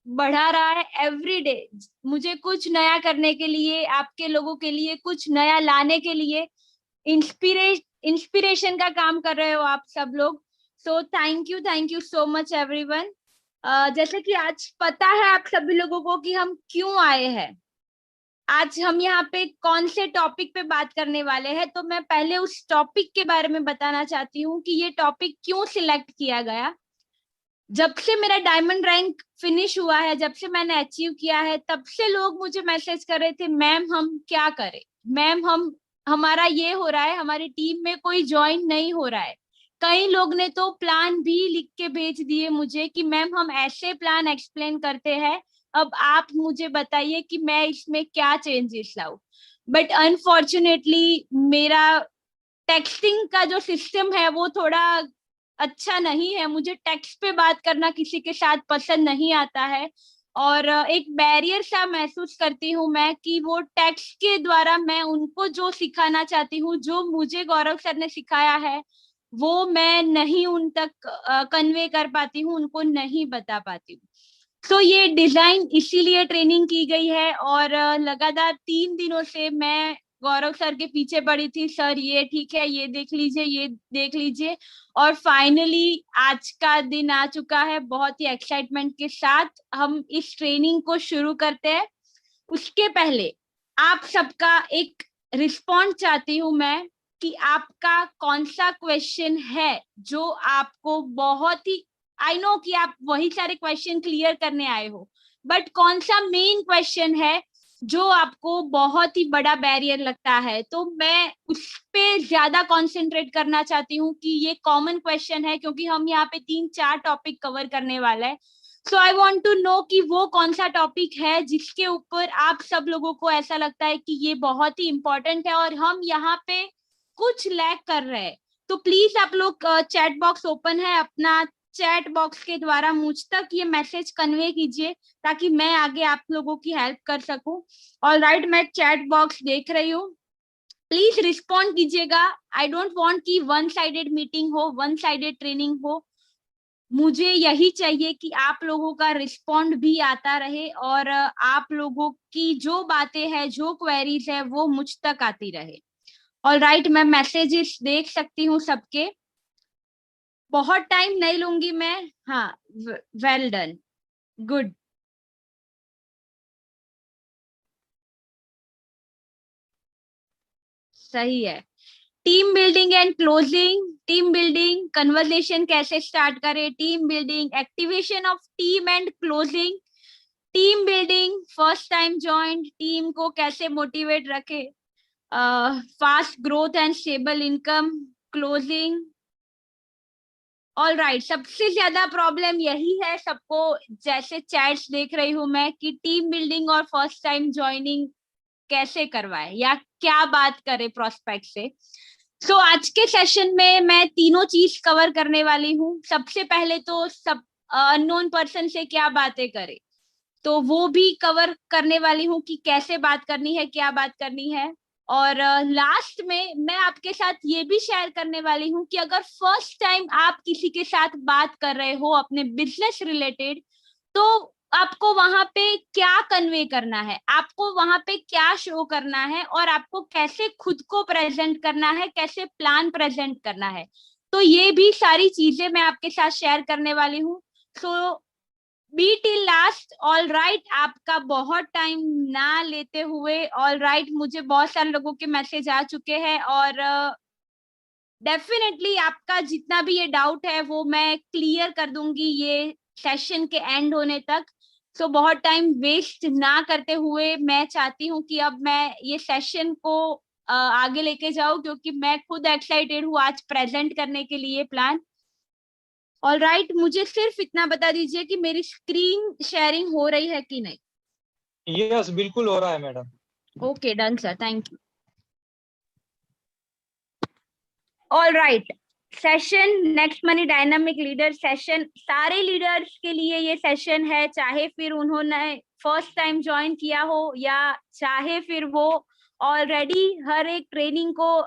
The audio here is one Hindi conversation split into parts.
बढ़ा रहा है एवरी डे। मुझे कुछ नया करने के लिए, आपके लोगों के लिए कुछ नया लाने के लिए इंस्पिरेशन का काम कर रहे हो आप सब लोग। So thank you so much everyone. जैसे कि आज पता है आप सभी लोगों को कि हम क्यों आए हैं, आज हम यहाँ पे कौन से टॉपिक पे बात करने वाले हैं। तो मैं पहले उस टॉपिक के बारे में बताना चाहती हूँ कि ये टॉपिक क्यों सिलेक्ट किया गया। जब से मेरा डायमंड रैंक फिनिश हुआ है, जब से मैंने अचीव किया है, तब से लोग मुझे मैसेज कर रहे थे, मैम हम क्या करें, मैम हम हमारा ये हो रहा है, हमारी टीम में कोई ज्वाइन नहीं हो रहा है। कई लोग ने तो प्लान भी लिख के भेज दिए मुझे कि मैम हम ऐसे प्लान एक्सप्लेन करते हैं, अब आप मुझे बताइए कि मैं इसमें क्या चेंजेस लाऊं। बट अनफॉर्चुनेटली मेरा टेक्सटिंग का जो सिस्टम है वो थोड़ा अच्छा नहीं है। मुझे टेक्स्ट पे बात करना किसी के साथ पसंद नहीं आता है, और एक बैरियर सा महसूस करती हूँ मैं कि वो टेक्स्ट के द्वारा मैं उनको जो सिखाना चाहती हूँ, जो मुझे गौरव सर ने सिखाया है, वो मैं नहीं उन तक कन्वे कर पाती हूँ, उनको नहीं बता पाती हूँ। तो ये डिजाइन इसीलिए ट्रेनिंग की गई है, और लगातार 3 दिनों से मैं गौरव सर के पीछे पड़ी थी, सर ये ठीक है, ये देख लीजिए, ये देख लीजिए। और फाइनली आज का दिन आ चुका है। बहुत ही एक्साइटमेंट के साथ हम इस ट्रेनिंग को शुरू करते हैं। उसके पहले आप सबका एक रिस्पॉन्स चाहती हूँ मैं कि आपका कौन सा क्वेश्चन है जो आपको बहुत ही, आई नो कि आप वही सारे क्वेश्चन क्लियर करने आए हो, बट कौन सा मेन क्वेश्चन है जो आपको बहुत ही बड़ा बैरियर लगता है। तो मैं उस पे ज्यादा कंसंट्रेट करना चाहती हूँ कि ये कॉमन क्वेश्चन है, क्योंकि हम यहाँ पे 3-4 टॉपिक कवर करने वाला है। सो आई वॉन्ट टू नो कि वो कौन सा टॉपिक है जिसके ऊपर आप सब लोगों को ऐसा लगता है कि ये बहुत ही इंपॉर्टेंट है और हम यहाँ पे कुछ लैग कर रहे हैं। तो प्लीज आप लोग, चैट बॉक्स ओपन है, अपना चैट बॉक्स के द्वारा मुझ तक ये मैसेज कन्वे कीजिए ताकि मैं आगे आप लोगों की हेल्प कर सकूं। ऑलराइट, मैं चैट बॉक्स देख रही हूँ, प्लीज रिस्पॉन्ड कीजिएगा। आई डोंट वांट कि वन साइडेड मीटिंग हो, वन साइडेड ट्रेनिंग हो। मुझे यही चाहिए कि आप लोगों का रिस्पॉन्ड भी आता रहे, और आप लोगों की जो बातें हैं, जो क्वेरीज है, वो मुझ तक आती रहे। ऑलराइट, मैं मैसेजेस देख सकती हूँ सबके। बहुत टाइम नहीं लूंगी मैं। हाँ, वेल डन, गुड, सही है। Team building and closing, team building conversation कैसे स्टार्ट करें, team building activation of team and closing, team building first time joint team को कैसे मोटिवेट रखे, fast growth and stable income, closing. All right, सबसे ज्यादा प्रॉब्लम यही है सबको, जैसे चैट्स देख रही हूँ मैं, कि टीम बिल्डिंग और फर्स्ट टाइम ज्वाइनिंग कैसे करवाए या क्या बात करे प्रोस्पेक्ट से। सो आज के सेशन में मैं तीनों चीज कवर करने वाली हूँ। सबसे पहले तो सब अननोन पर्सन से क्या बातें करें, तो वो भी कवर करने वाली हूँ कि कैसे बात करनी है, क्या बात करनी है। और लास्ट में मैं आपके साथ ये भी शेयर करने वाली हूँ कि अगर फर्स्ट टाइम आप किसी के साथ बात कर रहे हो अपने बिजनेस रिलेटेड, तो आपको वहां पे क्या कन्वे करना है, आपको वहां पे क्या शो करना है, और आपको कैसे खुद को प्रेजेंट करना है, कैसे प्लान प्रेजेंट करना है। तो ये भी सारी चीजें मैं आपके साथ शेयर करने वाली हूँ। So be till last. All right, आपका बहुत टाइम ना लेते हुए, ऑल राइट, मुझे बहुत सारे लोगों के मैसेज आ चुके हैं, और डेफिनेटली आपका जितना भी ये डाउट है वो मैं क्लियर कर दूंगी ये सेशन के एंड होने तक। सो बहुत टाइम वेस्ट ना करते हुए मैं चाहती हूँ कि अब मैं ये सेशन को आगे लेके जाऊं, क्योंकि मैं खुद एक्साइटेड हूँ आज प्रेजेंट करने के लिए प्लान। ऑल राइट, मुझे सिर्फ इतना बता दीजिए कि मेरी स्क्रीन शेयरिंग हो रही है कि नहीं। यस, बिल्कुल हो रहा है madam. Okay, done sir, thank you. All right, session next money dynamic leader session, सारे लीडर्स के लिए ये सेशन है, चाहे फिर उन्होंने फर्स्ट टाइम ज्वाइन किया हो या चाहे फिर वो ऑलरेडी हर एक ट्रेनिंग को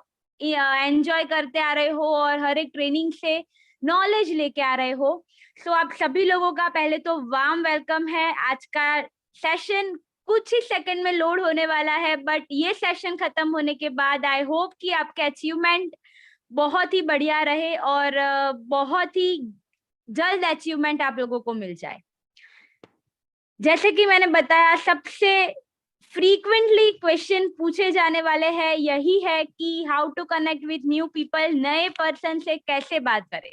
एंजॉय करते आ रहे हो और हर एक ट्रेनिंग से नॉलेज लेके आ रहे हो। सो आप सभी लोगों का पहले तो वार्म वेलकम है। आज का सेशन कुछ ही सेकंड में लोड होने वाला है, बट ये सेशन खत्म होने के बाद आई होप कि आपके अचीवमेंट बहुत ही बढ़िया रहे और बहुत ही जल्द अचीवमेंट आप लोगों को मिल जाए। जैसे कि मैंने बताया, सबसे फ्रीक्वेंटली क्वेश्चन पूछे जाने वाले हैं यही है कि how to connect with new people, नए पर्सन से कैसे बात करें।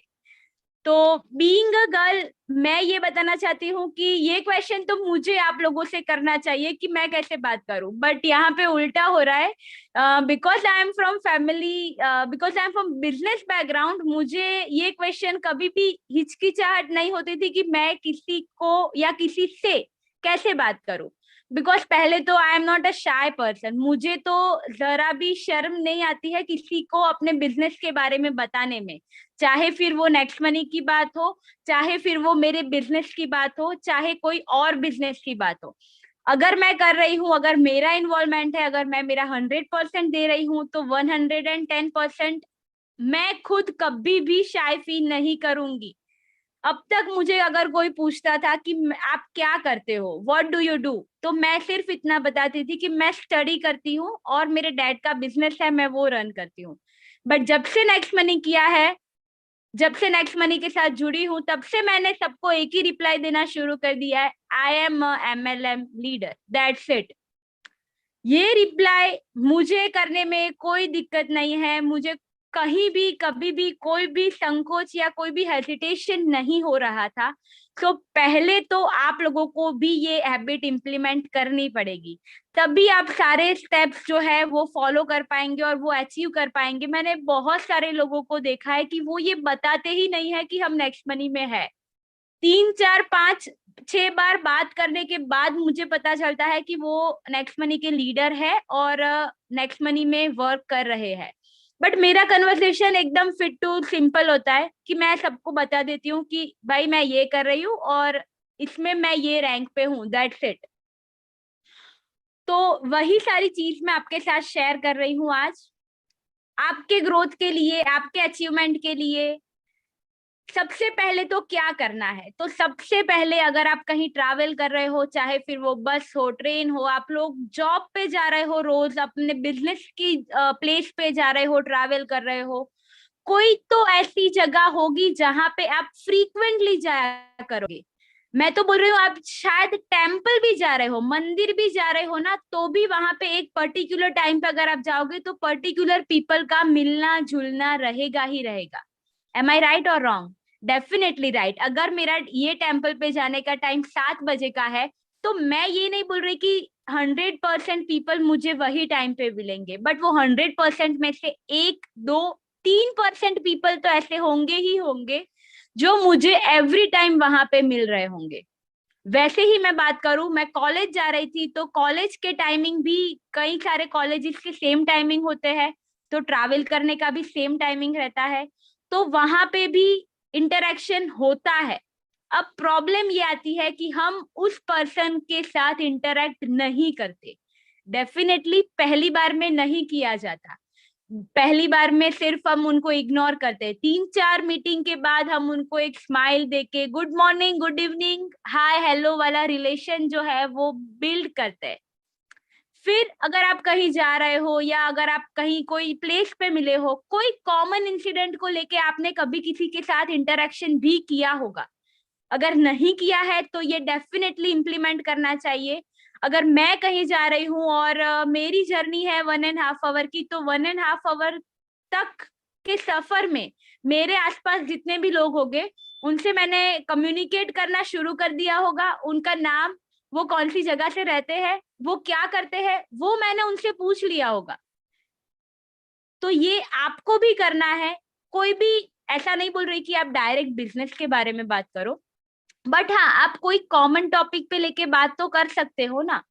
तो बीइंग अ गर्ल, मैं ये बताना चाहती हूँ कि ये क्वेश्चन तो मुझे आप लोगों से करना चाहिए कि मैं कैसे बात करूं, बट यहाँ पे उल्टा हो रहा है। Because I am from family, because I am from business background, मुझे ये क्वेश्चन कभी भी हिचकिचाहट नहीं होती थी कि मैं किसी को या किसी से कैसे बात करूं। बिकॉज पहले तो I am not a shy person, मुझे तो जरा भी शर्म नहीं आती है किसी को अपने बिजनेस के बारे में बताने में, चाहे फिर वो नेक्स्ट मनी की बात हो, चाहे फिर वो मेरे बिजनेस की बात हो, चाहे कोई और बिजनेस की बात हो। अगर मैं कर रही हूँ, अगर मेरा इन्वॉल्वमेंट है, अगर मैं मेरा 100% दे रही हूँ, तो 110% मैं खुद कभी भी शाय फील नहीं करूंगी। अब तक मुझे अगर कोई पूछता था कि आप क्या करते हो, व्हाट डू यू डू, तो मैं सिर्फ इतना बताती थी कि मैं स्टडी करती हूँ और मेरे डैड का बिजनेस है, मैं वो रन करती हूँ। बट जब से नेक्स्ट मनी किया है, जब से नेक्स्ट मनी के साथ जुड़ी हूँ, तब से मैंने सबको एक ही रिप्लाई देना शुरू कर दिया है, I am a MLM leader, that's it. ये रिप्लाई मुझे करने में कोई दिक्कत नहीं है, मुझे कहीं भी कभी भी कोई भी संकोच या कोई भी हेजिटेशन नहीं हो रहा था। तो पहले तो आप लोगों को भी ये हैबिट इम्प्लीमेंट करनी पड़ेगी, तभी आप सारे स्टेप्स जो है वो फॉलो कर पाएंगे और वो अचीव कर पाएंगे। मैंने बहुत सारे लोगों को देखा है कि वो ये बताते ही नहीं है कि हम नेक्स्ट मनी में है। 3 4 5 6 बार बात करने के बाद मुझे पता चलता है कि वो नेक्स्ट मनी के लीडर है और नेक्स्ट मनी में वर्क कर रहे हैं। बट मेरा कन्वर्सेशन एकदम फिट टू सिंपल होता है कि मैं सबको बता देती हूँ कि भाई मैं ये कर रही हूँ और इसमें मैं ये रैंक पे हूँ, दैट्स इट। तो वही सारी चीज मैं आपके साथ शेयर कर रही हूँ आज, आपके ग्रोथ के लिए, आपके अचीवमेंट के लिए। सबसे पहले तो क्या करना है, तो सबसे पहले अगर आप कहीं ट्रैवल कर रहे हो, चाहे फिर वो बस हो, ट्रेन हो, आप लोग जॉब पे जा रहे हो, रोज अपने बिजनेस की प्लेस पे जा रहे हो, ट्रैवल कर रहे हो, कोई तो ऐसी जगह होगी जहां पे आप फ्रीक्वेंटली जाया करोगे। मैं तो बोल रही हूँ, आप शायद टेम्पल भी जा रहे हो, मंदिर भी जा रहे हो ना, तो भी वहां पे एक पर्टिकुलर टाइम पे अगर आप जाओगे तो पर्टिकुलर पीपल का मिलना जुलना रहेगा ही रहेगा। एम आई राइट और रॉन्ग? Definitely right. अगर मेरा ये टेम्पल पे जाने का टाइम 7 बजे का है, तो मैं ये नहीं बोल रही कि 100% पीपल मुझे वही टाइम पे मिलेंगे, बट वो 100% में से 1 2 3% पीपल तो ऐसे होंगे ही होंगे जो मुझे एवरी टाइम वहां पे मिल रहे होंगे। वैसे ही मैं बात करूं, मैं कॉलेज जा रही थी, तो कॉलेज के टाइमिंग भी कई सारे कॉलेजेस के सेम टाइमिंग होते हैं, तो ट्रैवल करने का भी सेम टाइमिंग रहता है, तो वहां पे भी इंटरेक्शन होता है। अब प्रॉब्लम ये आती है कि हम उस पर्सन के साथ इंटरेक्ट नहीं करते। डेफिनेटली पहली बार में नहीं किया जाता, पहली बार में सिर्फ हम उनको इग्नोर करते हैं। 3 4 मीटिंग के बाद हम उनको एक स्माइल देके good morning, good evening, hi hello वाला रिलेशन जो है वो बिल्ड करते हैं। फिर अगर आप कहीं जा रहे हो या अगर आप कहीं कोई प्लेस पे मिले हो, कोई कॉमन इंसिडेंट को लेके आपने कभी किसी के साथ इंटरेक्शन भी किया होगा। अगर नहीं किया है तो ये डेफिनेटली इम्प्लीमेंट करना चाहिए। अगर मैं कहीं जा रही हूँ और मेरी जर्नी है 1.5 आवर की, तो 1.5 आवर तक के सफर में मेरे आसपास जितने भी लोग होंगे उनसे मैंने कम्युनिकेट करना शुरू कर दिया होगा। उनका नाम, वो कौन सी जगह से रहते हैं, वो क्या करते हैं, वो मैंने उनसे पूछ लिया होगा। तो ये आपको भी करना है। कोई भी ऐसा नहीं बोल रही कि आप डायरेक्ट बिजनेस के बारे में बात करो, बट हाँ, आप कोई कॉमन टॉपिक पे लेके बात तो कर सकते हो ना,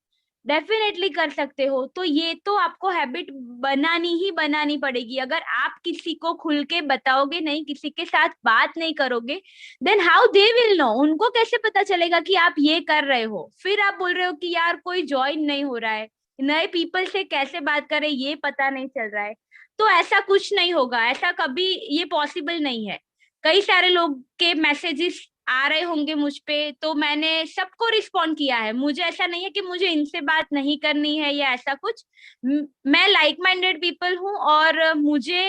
डेफिनेटली कर सकते हो। तो ये तो आपको हैबिट बनानी ही बनानी पड़ेगी। अगर आप किसी को खुल के बताओगे नहीं, किसी के साथ बात नहीं करोगे, then how they will know, उनको कैसे पता चलेगा कि आप ये कर रहे हो। फिर आप बोल रहे हो कि यार कोई ज्वाइन नहीं हो रहा है, नए पीपल से कैसे बात करें ये पता नहीं चल रहा है। तो ऐसा कुछ नहीं होगा, ऐसा कभी ये पॉसिबल नहीं है। कई सारे लोग के मैसेजेस आ रहे होंगे मुझ पे, तो मैंने सबको रिस्पॉन्ड किया है। मुझे ऐसा नहीं है कि मुझे इनसे बात नहीं करनी है या ऐसा कुछ। मैं लाइक माइंडेड पीपल हूँ और मुझे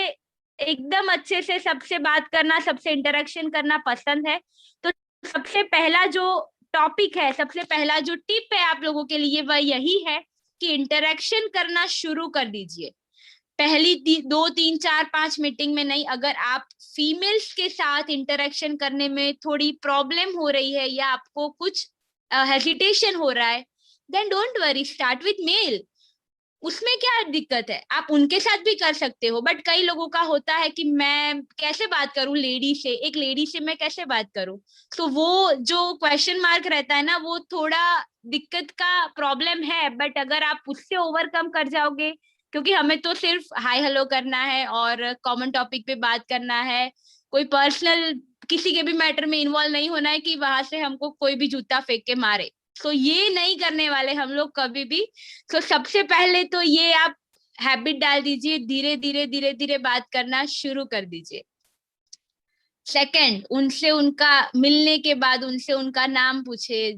एकदम अच्छे से सबसे बात करना, सबसे इंटरेक्शन करना पसंद है। तो सबसे पहला जो टॉपिक है, सबसे पहला जो टिप है आप लोगों के लिए, वह यही है कि इंटरेक्शन करना शुरू कर दीजिए। पहली 2 3 4 5 मीटिंग में नहीं, अगर आप फीमेल्स के साथ इंटरेक्शन करने में थोड़ी प्रॉब्लम हो रही है या आपको कुछ हेजिटेशन हो रहा है, then don't worry, start with mail. उसमें क्या दिक्कत है, आप उनके साथ भी कर सकते हो। बट कई लोगों का होता है कि मैं कैसे बात करूं लेडी से, एक लेडी से मैं कैसे बात करूं। तो वो जो क्वेश्चन मार्क रहता है ना, वो थोड़ा दिक्कत का प्रॉब्लम है। बट अगर आप उससे ओवरकम कर जाओगे, क्योंकि हमें तो सिर्फ हाय हेलो करना है और कॉमन टॉपिक पे बात करना है, कोई पर्सनल किसी के भी मैटर में इन्वॉल्व नहीं होना है कि वहां से हमको कोई भी जूता फेंक के मारे। तो ये नहीं करने वाले हम लोग कभी भी। तो सबसे पहले तो ये आप हैबिट डाल दीजिए, धीरे धीरे धीरे धीरे बात करना शुरू कर दीजिए। सेकंड, उनसे उनका मिलने के बाद उनसे उनका नाम पूछे,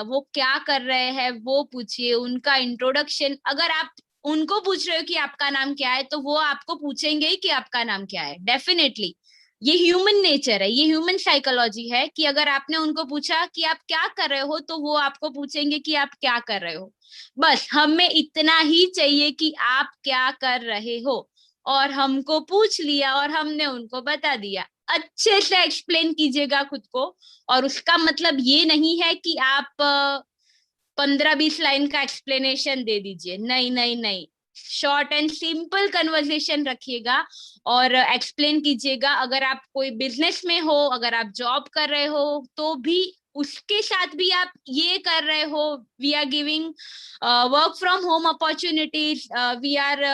वो क्या कर रहे हैं वो पूछिए, उनका इंट्रोडक्शन। अगर आप उनको पूछ रहे हो कि आपका नाम क्या है, तो वो आपको पूछेंगे ही कि आपका नाम क्या है, डेफिनेटली। ये ह्यूमन नेचर है, ये ह्यूमन साइकोलॉजी है कि अगर आपने उनको पूछा कि आप क्या कर रहे हो, तो वो आपको पूछेंगे कि आप क्या कर रहे हो। बस हमें इतना ही चाहिए कि आप क्या कर रहे हो, और हमको पूछ लिया और हमने उनको बता दिया। अच्छे से एक्सप्लेन कीजिएगा खुद को। और उसका मतलब ये नहीं है कि आप 15 20 लाइन का एक्सप्लेनेशन दे दीजिए, नहीं नहीं नहीं। शॉर्ट एंड सिंपल कन्वर्सेशन रखिएगा और एक्सप्लेन कीजिएगा। अगर आप कोई बिजनेस में हो, अगर आप जॉब कर रहे हो, तो भी उसके साथ भी आप ये कर रहे हो, we are giving work from home opportunities, we are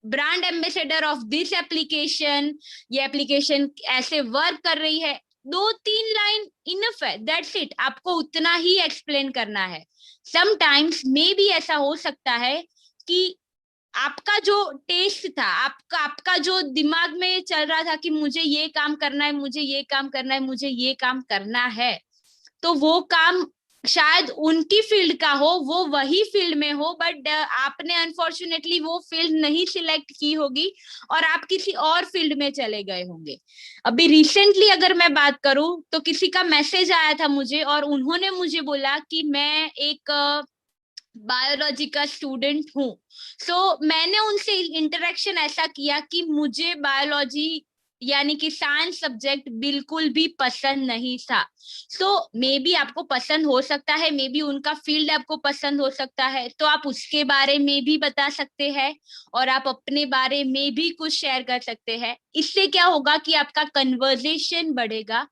brand ambassador of this application, ये एप्लीकेशन ऐसे वर्क कर रही है। 2 3 लाइन इनफ है, दैट्स इट। आपको उतना ही एक्सप्लेन करना है। समटाइम्स मे भी ऐसा हो सकता है कि आपका जो टेस्ट था, आपका आपका जो दिमाग में चल रहा था कि मुझे ये काम करना है, मुझे ये काम करना है, मुझे ये काम करना है, तो वो काम शायद उनकी फील्ड का हो, वो वही फील्ड में हो, बट आपने अनफॉर्चुनेटली वो फील्ड नहीं सिलेक्ट की होगी और आप किसी और फील्ड में चले गए होंगे। अभी रिसेंटली अगर मैं बात करूं, तो किसी का मैसेज आया था मुझे और उन्होंने मुझे बोला कि मैं एक बायोलॉजी का स्टूडेंट हूँ। मैंने उनसे इंटरेक्शन ऐसा किया कि मुझे बायोलॉजी यानी कि साइंस सब्जेक्ट बिल्कुल भी पसंद नहीं था। मे बी आपको पसंद हो सकता है, मे बी उनका फील्ड आपको पसंद हो सकता है, तो आप उसके बारे में भी बता सकते हैं और आप अपने बारे में भी कुछ शेयर कर सकते हैं। इससे क्या होगा कि आपका कन्वर्सेशन बढ़ेगा।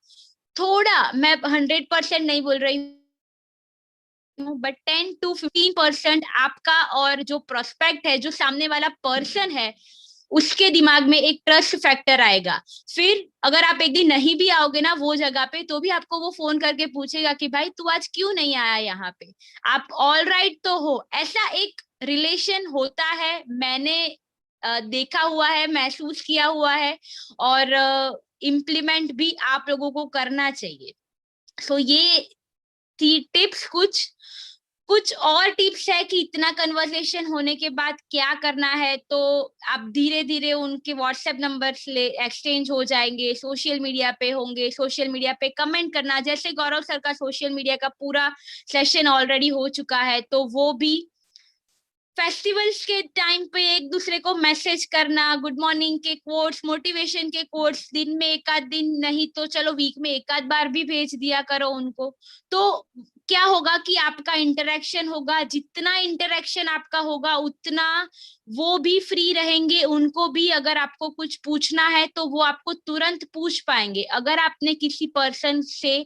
थोड़ा, मैं 100% नहीं बोल रही हूँ, बट 10 to 15% आपका और जो प्रोस्पेक्ट है, जो सामने वाला पर्सन है, उसके दिमाग में एक ट्रस्ट फैक्टर आएगा। फिर अगर आप एक दिन नहीं भी आओगे ना वो जगह पे, तो भी आपको वो फोन करके पूछेगा कि भाई तू आज क्यों नहीं आया यहाँ पे, आप ऑल राइट तो हो। ऐसा एक रिलेशन होता है, मैंने देखा हुआ है, महसूस किया हुआ है, और इम्प्लीमेंट भी आप लोगों को करना चाहिए। ये थी टिप्स। कुछ कुछ और टिप्स है कि इतना कन्वर्सेशन होने के बाद क्या करना है। तो आप धीरे धीरे उनके व्हाट्सएप नंबर ले एक्सचेंज हो जाएंगे, सोशल मीडिया पे होंगे, सोशल मीडिया पे कमेंट करना। जैसे गौरव सर का सोशल मीडिया का पूरा सेशन ऑलरेडी हो चुका है, तो वो भी फेस्टिवल्स के टाइम पे एक दूसरे को मैसेज करना, गुड मॉर्निंग के कोट्स, मोटिवेशन के कोट्स, दिन में एक आध दिन, नहीं तो चलो वीक में एक आध बार भी भेज दिया करो उनको। तो क्या होगा कि आपका इंटरेक्शन होगा, जितना इंटरेक्शन आपका होगा उतना वो भी फ्री रहेंगे। उनको भी अगर आपको कुछ पूछना है तो वो आपको तुरंत पूछ पाएंगे। अगर आपने किसी पर्सन से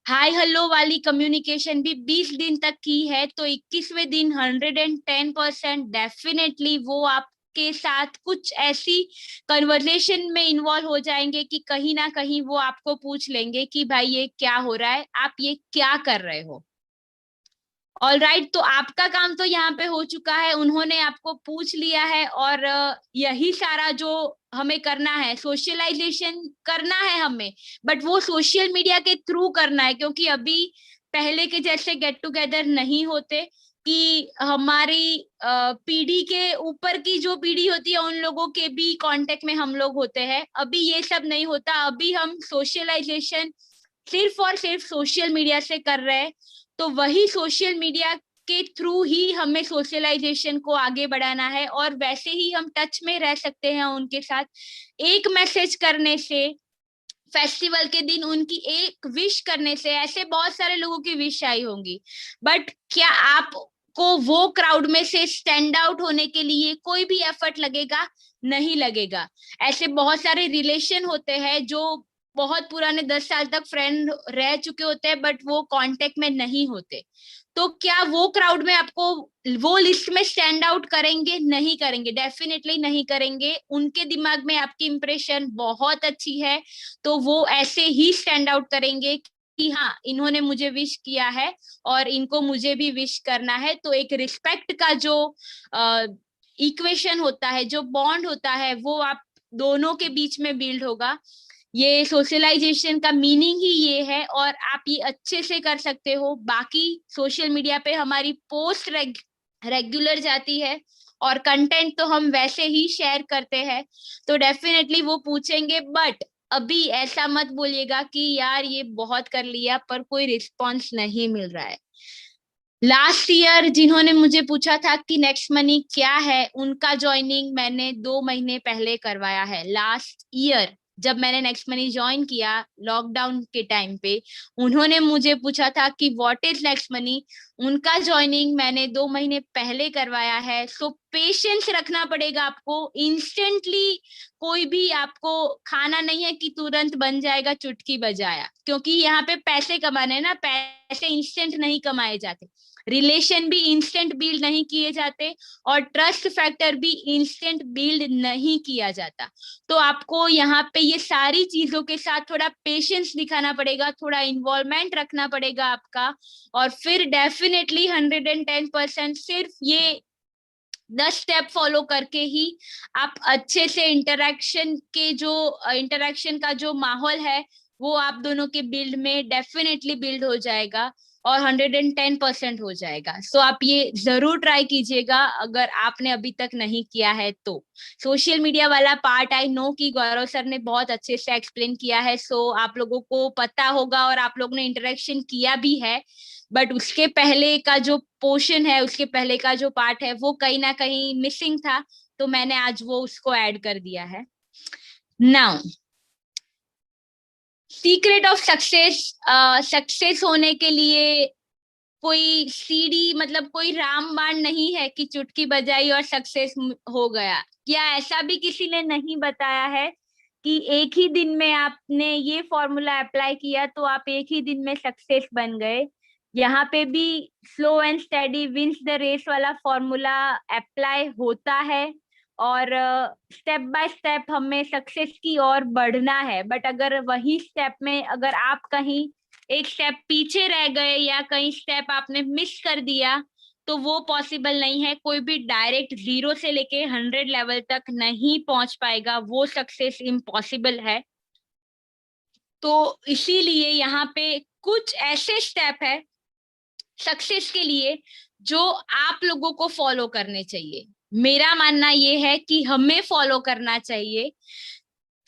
हाय हेलो वाली कम्युनिकेशन भी 20 दिन तक की है, तो 21वें दिन 110% डेफिनेटली वो आपके साथ कुछ ऐसी कन्वर्सेशन में इन्वॉल्व हो जाएंगे कि कहीं ना कहीं वो आपको पूछ लेंगे कि भाई ये क्या हो रहा है, आप ये क्या कर रहे हो। ऑल राइट, तो आपका काम तो यहाँ पे हो चुका है, उन्होंने आपको पूछ लिया है, और यही सारा जो हमें करना है, सोशलाइजेशन करना है हमें, बट वो सोशल मीडिया के थ्रू करना है, क्योंकि अभी पहले के जैसे गेट टुगेदर नहीं होते कि हमारी पीढ़ी के ऊपर की जो पीढ़ी होती है उन लोगों के भी कांटेक्ट में हम लोग होते हैं। अभी ये सब नहीं होता, अभी हम सोशलाइजेशन सिर्फ और सिर्फ सोशल मीडिया से कर रहे हैं। तो वही सोशल मीडिया के थ्रू ही हमें सोशलाइजेशन को आगे बढ़ाना है, और वैसे ही हम टच में रह सकते हैं उनके साथ। एक मैसेज करने से, फेस्टिवल के दिन उनकी एक विश करने से, ऐसे बहुत सारे लोगों की विश आई होंगी, बट क्या आपको वो क्राउड में से स्टैंड आउट होने के लिए कोई भी एफर्ट लगेगा? नहीं लगेगा। ऐसे बहुत सारे रिलेशन होते हैं जो बहुत पुराने 10 साल तक फ्रेंड रह चुके होते हैं, बट वो कांटेक्ट में नहीं होते। तो क्या वो क्राउड में आपको वो लिस्ट में स्टैंड आउट करेंगे? नहीं करेंगे, डेफिनेटली नहीं करेंगे। उनके दिमाग में आपकी इंप्रेशन बहुत अच्छी है, तो वो ऐसे ही स्टैंड आउट करेंगे कि हाँ, इन्होंने मुझे विश किया है और इनको मुझे भी विश करना है। तो एक रिस्पेक्ट का जो इक्वेशन होता है, जो बॉन्ड होता है, वो आप दोनों के बीच में बिल्ड होगा। ये सोशलाइजेशन का मीनिंग ही ये है, और आप ये अच्छे से कर सकते हो। बाकी सोशल मीडिया पे हमारी पोस्ट रेगुलर जाती है, और कंटेंट तो हम वैसे ही शेयर करते हैं, तो डेफिनेटली वो पूछेंगे। बट अभी ऐसा मत बोलिएगा कि यार ये बहुत कर लिया पर कोई रिस्पॉन्स नहीं मिल रहा है। लास्ट ईयर जिन्होंने मुझे पूछा था कि नेक्स्ट मनी क्या है, उनका ज्वाइनिंग मैंने 2 महीने पहले करवाया है। लास्ट ईयर जब मैंने नेक्स्ट मनी ज्वाइन किया लॉकडाउन के टाइम पे, उन्होंने मुझे पूछा था कि व्हाट इज नेक्स्ट मनी। उनका ज्वाइनिंग मैंने 2 महीने पहले करवाया है। सो पेशेंस रखना पड़ेगा आपको। इंस्टेंटली कोई भी आपको खाना नहीं है कि तुरंत बन जाएगा चुटकी बजाया, क्योंकि यहाँ पे पैसे कमाने ना, पैसे इंस्टेंट नहीं कमाए जाते, रिलेशन भी इंस्टेंट बिल्ड नहीं किए जाते, और ट्रस्ट फैक्टर भी इंस्टेंट बिल्ड नहीं किया जाता। तो आपको यहाँ पे ये सारी चीजों के साथ थोड़ा पेशेंस दिखाना पड़ेगा, थोड़ा इन्वॉल्वमेंट रखना पड़ेगा आपका, और फिर डेफिनेटली 110% सिर्फ ये 10 स्टेप फॉलो करके ही आप अच्छे से इंटरेक्शन का जो माहौल है वो आप दोनों के बिल्ड में डेफिनेटली बिल्ड हो जाएगा, और 110% हो जाएगा। सो आप ये जरूर ट्राई कीजिएगा अगर आपने अभी तक नहीं किया है तो। सोशल मीडिया वाला पार्ट आई नो कि गौरव सर ने बहुत अच्छे से एक्सप्लेन किया है, सो आप लोगों को पता होगा और आप लोगों ने इंटरेक्शन किया भी है, बट उसके पहले का जो पोर्शन है, उसके पहले का जो पार्ट है, वो कहीं ना कहीं मिसिंग था, तो मैंने आज वो उसको ऐड कर दिया है। Now secret of success, success होने के लिए कोई सीढ़ी, मतलब कोई रामबाण नहीं है कि चुटकी बजाई और सक्सेस हो गया। क्या ऐसा भी किसी ने नहीं बताया है कि एक ही दिन में आपने ये फॉर्मूला अप्लाई किया तो आप एक ही दिन में सक्सेस बन गए? यहाँ पे भी slow and steady wins the race वाला फॉर्मूला अप्लाई होता है, और स्टेप बाय स्टेप हमें सक्सेस की ओर बढ़ना है। बट अगर वही स्टेप में अगर आप कहीं एक स्टेप पीछे रह गए या कहीं स्टेप आपने मिस कर दिया, तो वो पॉसिबल नहीं है। कोई भी डायरेक्ट 0 से लेके 100 लेवल तक नहीं पहुंच पाएगा, वो सक्सेस इम्पॉसिबल है। तो इसीलिए यहाँ पे कुछ ऐसे स्टेप है सक्सेस के लिए जो आप लोगों को फॉलो करने चाहिए। मेरा मानना ये है कि हमें फॉलो करना चाहिए।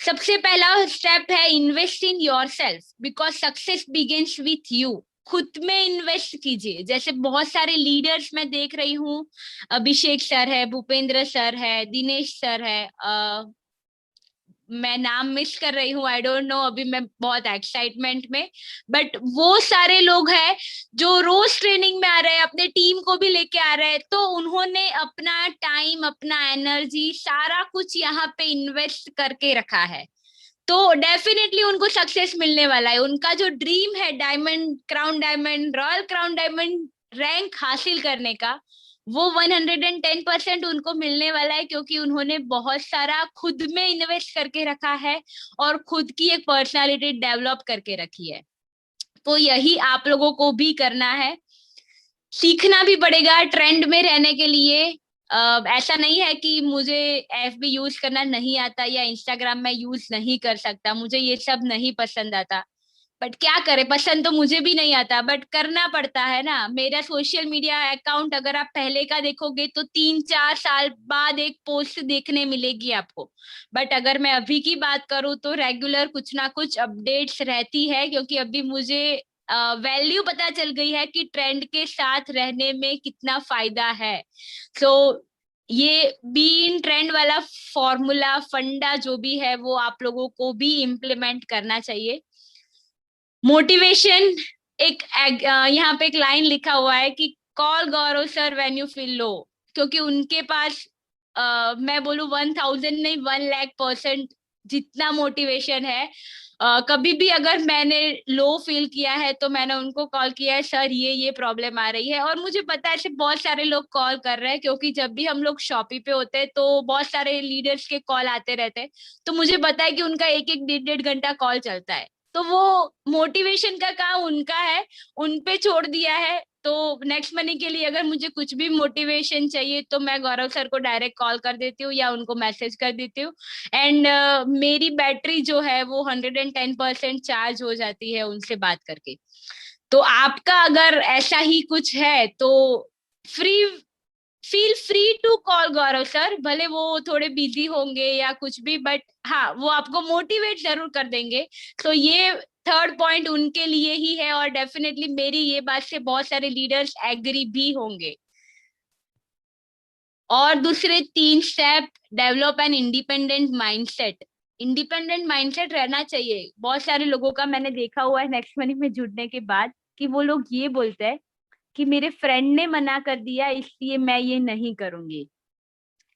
सबसे पहला स्टेप है invest in yourself, because success begins with you. खुद में इन्वेस्ट कीजिए। जैसे बहुत सारे लीडर्स मैं देख रही हूँ, अभिषेक सर है, भूपेंद्र सर है, दिनेश सर है, मैं नाम मिस कर रही हूँ, आई डोंट नो, अभी मैं बहुत एक्साइटमेंट में, बट वो सारे लोग हैं जो रोज ट्रेनिंग में आ रहे हैं, अपने टीम को भी लेके आ रहे हैं। तो उन्होंने अपना टाइम, अपना एनर्जी, सारा कुछ यहाँ पे इन्वेस्ट करके रखा है, तो डेफिनेटली उनको सक्सेस मिलने वाला है। उनका जो ड्रीम है diamond crown, diamond royal crown, diamond rank हासिल करने का, वो 110% उनको मिलने वाला है, क्योंकि उन्होंने बहुत सारा खुद में इन्वेस्ट करके रखा है और खुद की एक पर्सनालिटी डेवलप करके रखी है। तो यही आप लोगों को भी करना है। सीखना भी पड़ेगा ट्रेंड में रहने के लिए। ऐसा नहीं है कि मुझे एफबी यूज करना नहीं आता या इंस्टाग्राम में यूज नहीं कर सकता, मुझे ये सब नहीं पसंद आता। बट क्या करे, पसंद तो मुझे भी नहीं आता, बट करना पड़ता है ना। मेरा सोशल मीडिया अकाउंट अगर आप पहले का देखोगे तो 3-4 साल बाद एक पोस्ट देखने मिलेगी आपको। बट अगर मैं अभी की बात करूँ तो रेगुलर कुछ ना कुछ अपडेट्स रहती है, क्योंकि अभी मुझे वैल्यू पता चल गई है कि ट्रेंड के साथ रहने में कितना फायदा है। सो ये बी इन ट्रेंड वाला फॉर्मूला फंडा जो भी है वो आप लोगों को भी इम्प्लीमेंट करना चाहिए। मोटिवेशन, यहाँ पे एक लाइन लिखा हुआ है कि call Gaurav sir when you feel low, क्योंकि उनके पास मैं बोलूं 1000 नहीं 1 लाख% जितना मोटिवेशन है। कभी भी अगर मैंने लो फील किया है तो मैंने उनको कॉल किया है, सर ये प्रॉब्लम आ रही है। और मुझे पता है ऐसे बहुत सारे लोग कॉल कर रहे हैं, क्योंकि जब भी हम लोग शॉपी पे होते हैं तो बहुत सारे लीडर्स के कॉल आते रहते हैं। तो मुझे पता है कि उनका 1-1 1.5 घंटा कॉल चलता है, तो वो मोटिवेशन का काम उनका है, उन पे छोड़ दिया है। तो नेक्स्ट मनी के लिए अगर मुझे कुछ भी मोटिवेशन चाहिए तो मैं गौरव सर को डायरेक्ट कॉल कर देती हूँ या उनको मैसेज कर देती हूँ। एंड मेरी बैटरी जो है वो 110% चार्ज हो जाती है उनसे बात करके। तो आपका अगर ऐसा ही कुछ है तो free feel free to call Gaurav sir, भले वो थोड़े बिजी होंगे या कुछ भी, बट हाँ वो आपको मोटिवेट जरूर कर देंगे। तो ये थर्ड पॉइंट उनके लिए ही है, और डेफिनेटली मेरी ये बात से बहुत सारे लीडर्स एग्री भी होंगे। और दूसरे 3 step, develop an independent mindset. Independent mindset रहना चाहिए। बहुत सारे लोगों का मैंने देखा हुआ है नेक्स्ट मनी में जुड़ने के बाद कि वो लोग ये बोलते हैं कि मेरे फ्रेंड ने मना कर दिया इसलिए मैं ये नहीं करूंगी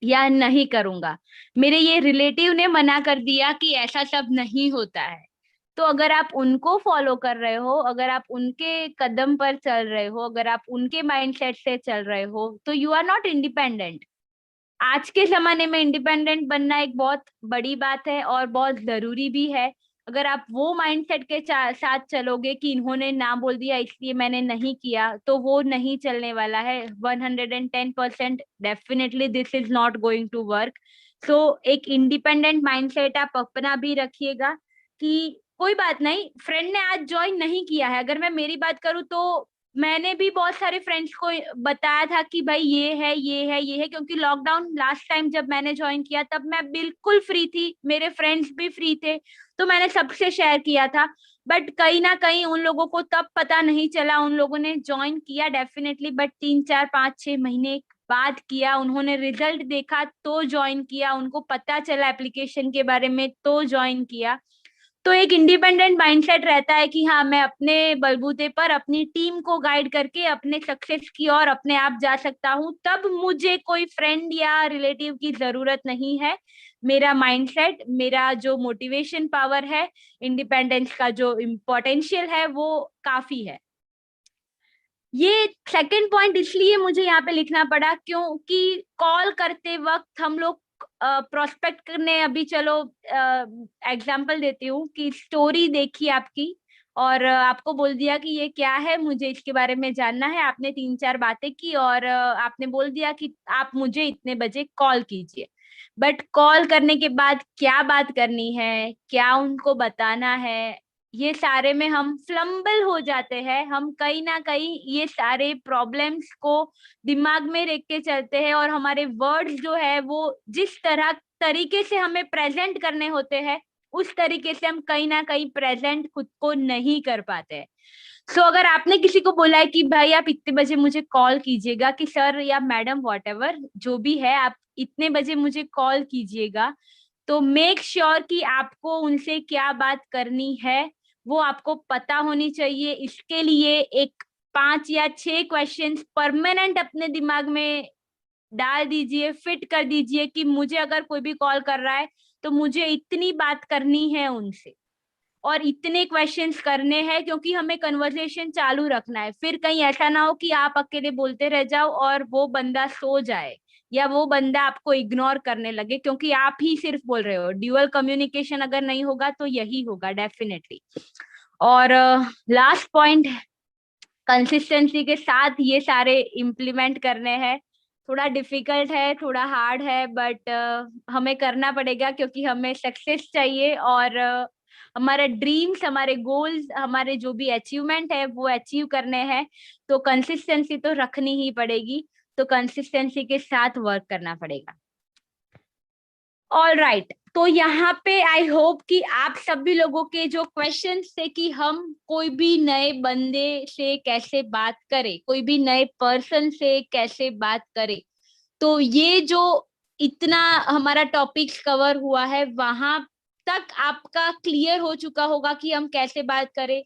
या नहीं करूंगा, मेरे ये रिलेटिव ने मना कर दिया कि ऐसा सब नहीं होता है। तो अगर आप उनको फॉलो कर रहे हो, अगर आप उनके कदम पर चल रहे हो, अगर आप उनके माइंडसेट से चल रहे हो तो यू आर नॉट इंडिपेंडेंट। आज के जमाने में इंडिपेंडेंट बनना एक बहुत बड़ी बात है और बहुत जरूरी भी है। अगर आप वो माइंडसेट के साथ चलोगे कि इन्होंने ना बोल दिया इसलिए मैंने नहीं किया, तो वो नहीं चलने वाला है। 110% definitely this is not going to work. So एक इंडिपेंडेंट माइंडसेट आप अपना भी रखिएगा कि कोई बात नहीं, फ्रेंड ने आज ज्वाइन नहीं किया है। अगर मैं मेरी बात करूँ तो मैंने भी बहुत सारे फ्रेंड्स को बताया था कि भाई ये है ये है ये है, क्योंकि लॉकडाउन लास्ट टाइम जब मैंने ज्वाइन किया तब मैं बिल्कुल फ्री थी, मेरे फ्रेंड्स भी फ्री थे, तो मैंने सबसे शेयर किया था। बट कहीं ना कहीं उन लोगों को तब पता नहीं चला, उन लोगों ने ज्वाइन किया डेफिनेटली, बट 3-4-5-6 महीने बाद किया, उन्होंने रिजल्ट देखा तो ज्वाइन किया, उनको पता चला एप्लीकेशन के बारे में तो ज्वाइन किया। तो एक इंडिपेंडेंट माइंडसेट रहता है कि हाँ मैं अपने बलबूते पर अपनी टीम को गाइड करके अपने सक्सेस की ओर अपने आप जा सकता हूँ, तब मुझे कोई फ्रेंड या रिलेटिव की जरूरत नहीं है। मेरा माइंडसेट, मेरा जो मोटिवेशन पावर है, इंडिपेंडेंस का जो पोटेंशियल है वो काफी है। ये सेकंड पॉइंट इसलिए मुझे यहाँ पे लिखना पड़ा क्योंकि कॉल करते वक्त हम लोग प्रोस्पेक्ट करने, अभी चलो एग्जांपल देती हूँ कि स्टोरी देखी आपकी और आपको बोल दिया कि ये क्या है, मुझे इसके बारे में जानना है। आपने 3-4 बातें की और आपने बोल दिया कि आप मुझे इतने बजे कॉल कीजिए। बट कॉल करने के बाद क्या बात करनी है, क्या उनको बताना है, ये सारे में हम फ्लम्बल हो जाते हैं। हम कहीं ना कहीं ये सारे प्रॉब्लम्स को दिमाग में रख के चलते हैं और हमारे वर्ड्स जो है वो जिस तरीके से हमें प्रेजेंट करने होते हैं उस तरीके से हम कहीं ना कहीं प्रेजेंट खुद को नहीं कर पाते हैं। सो अगर आपने किसी को बोला है कि भाई आप इतने बजे मुझे कॉल कीजिएगा, कि सर या मैडम वॉटेवर जो भी है आप इतने बजे मुझे कॉल कीजिएगा, तो मेक श्योर कि आपको उनसे क्या बात करनी है वो आपको पता होनी चाहिए। इसके लिए एक 5 या 6 क्वेश्चंस परमानेंट अपने दिमाग में डाल दीजिए, फिट कर दीजिए कि मुझे अगर कोई भी कॉल कर रहा है तो मुझे इतनी बात करनी है उनसे और इतने क्वेश्चंस करने हैं, क्योंकि हमें कन्वर्सेशन चालू रखना है। फिर कहीं ऐसा ना हो कि आप अकेले बोलते रह जाओ और वो बंदा सो जाए या वो बंदा आपको इग्नोर करने लगे क्योंकि आप ही सिर्फ बोल रहे हो। ड्यूअल कम्युनिकेशन अगर नहीं होगा तो यही होगा डेफिनेटली। और लास्ट पॉइंट, कंसिस्टेंसी के साथ ये सारे इम्प्लीमेंट करने हैं। थोड़ा डिफिकल्ट है, थोड़ा हार्ड है, बट हमें करना पड़ेगा क्योंकि हमें सक्सेस चाहिए और हमारे ड्रीम्स, हमारे गोल्स, हमारे जो भी अचीवमेंट है वो अचीव करने हैं। तो कंसिस्टेंसी तो रखनी ही पड़ेगी, तो कंसिस्टेंसी के साथ वर्क करना पड़ेगा। ऑल राइट, तो यहाँ पे आई होप कि आप सभी लोगों के जो क्वेश्चंस थे कि हम कोई भी नए बंदे से कैसे बात करें, कोई भी नए पर्सन से कैसे बात करें, तो ये जो इतना हमारा टॉपिक्स कवर हुआ है वहां तक आपका क्लियर हो चुका होगा कि हम कैसे बात करें।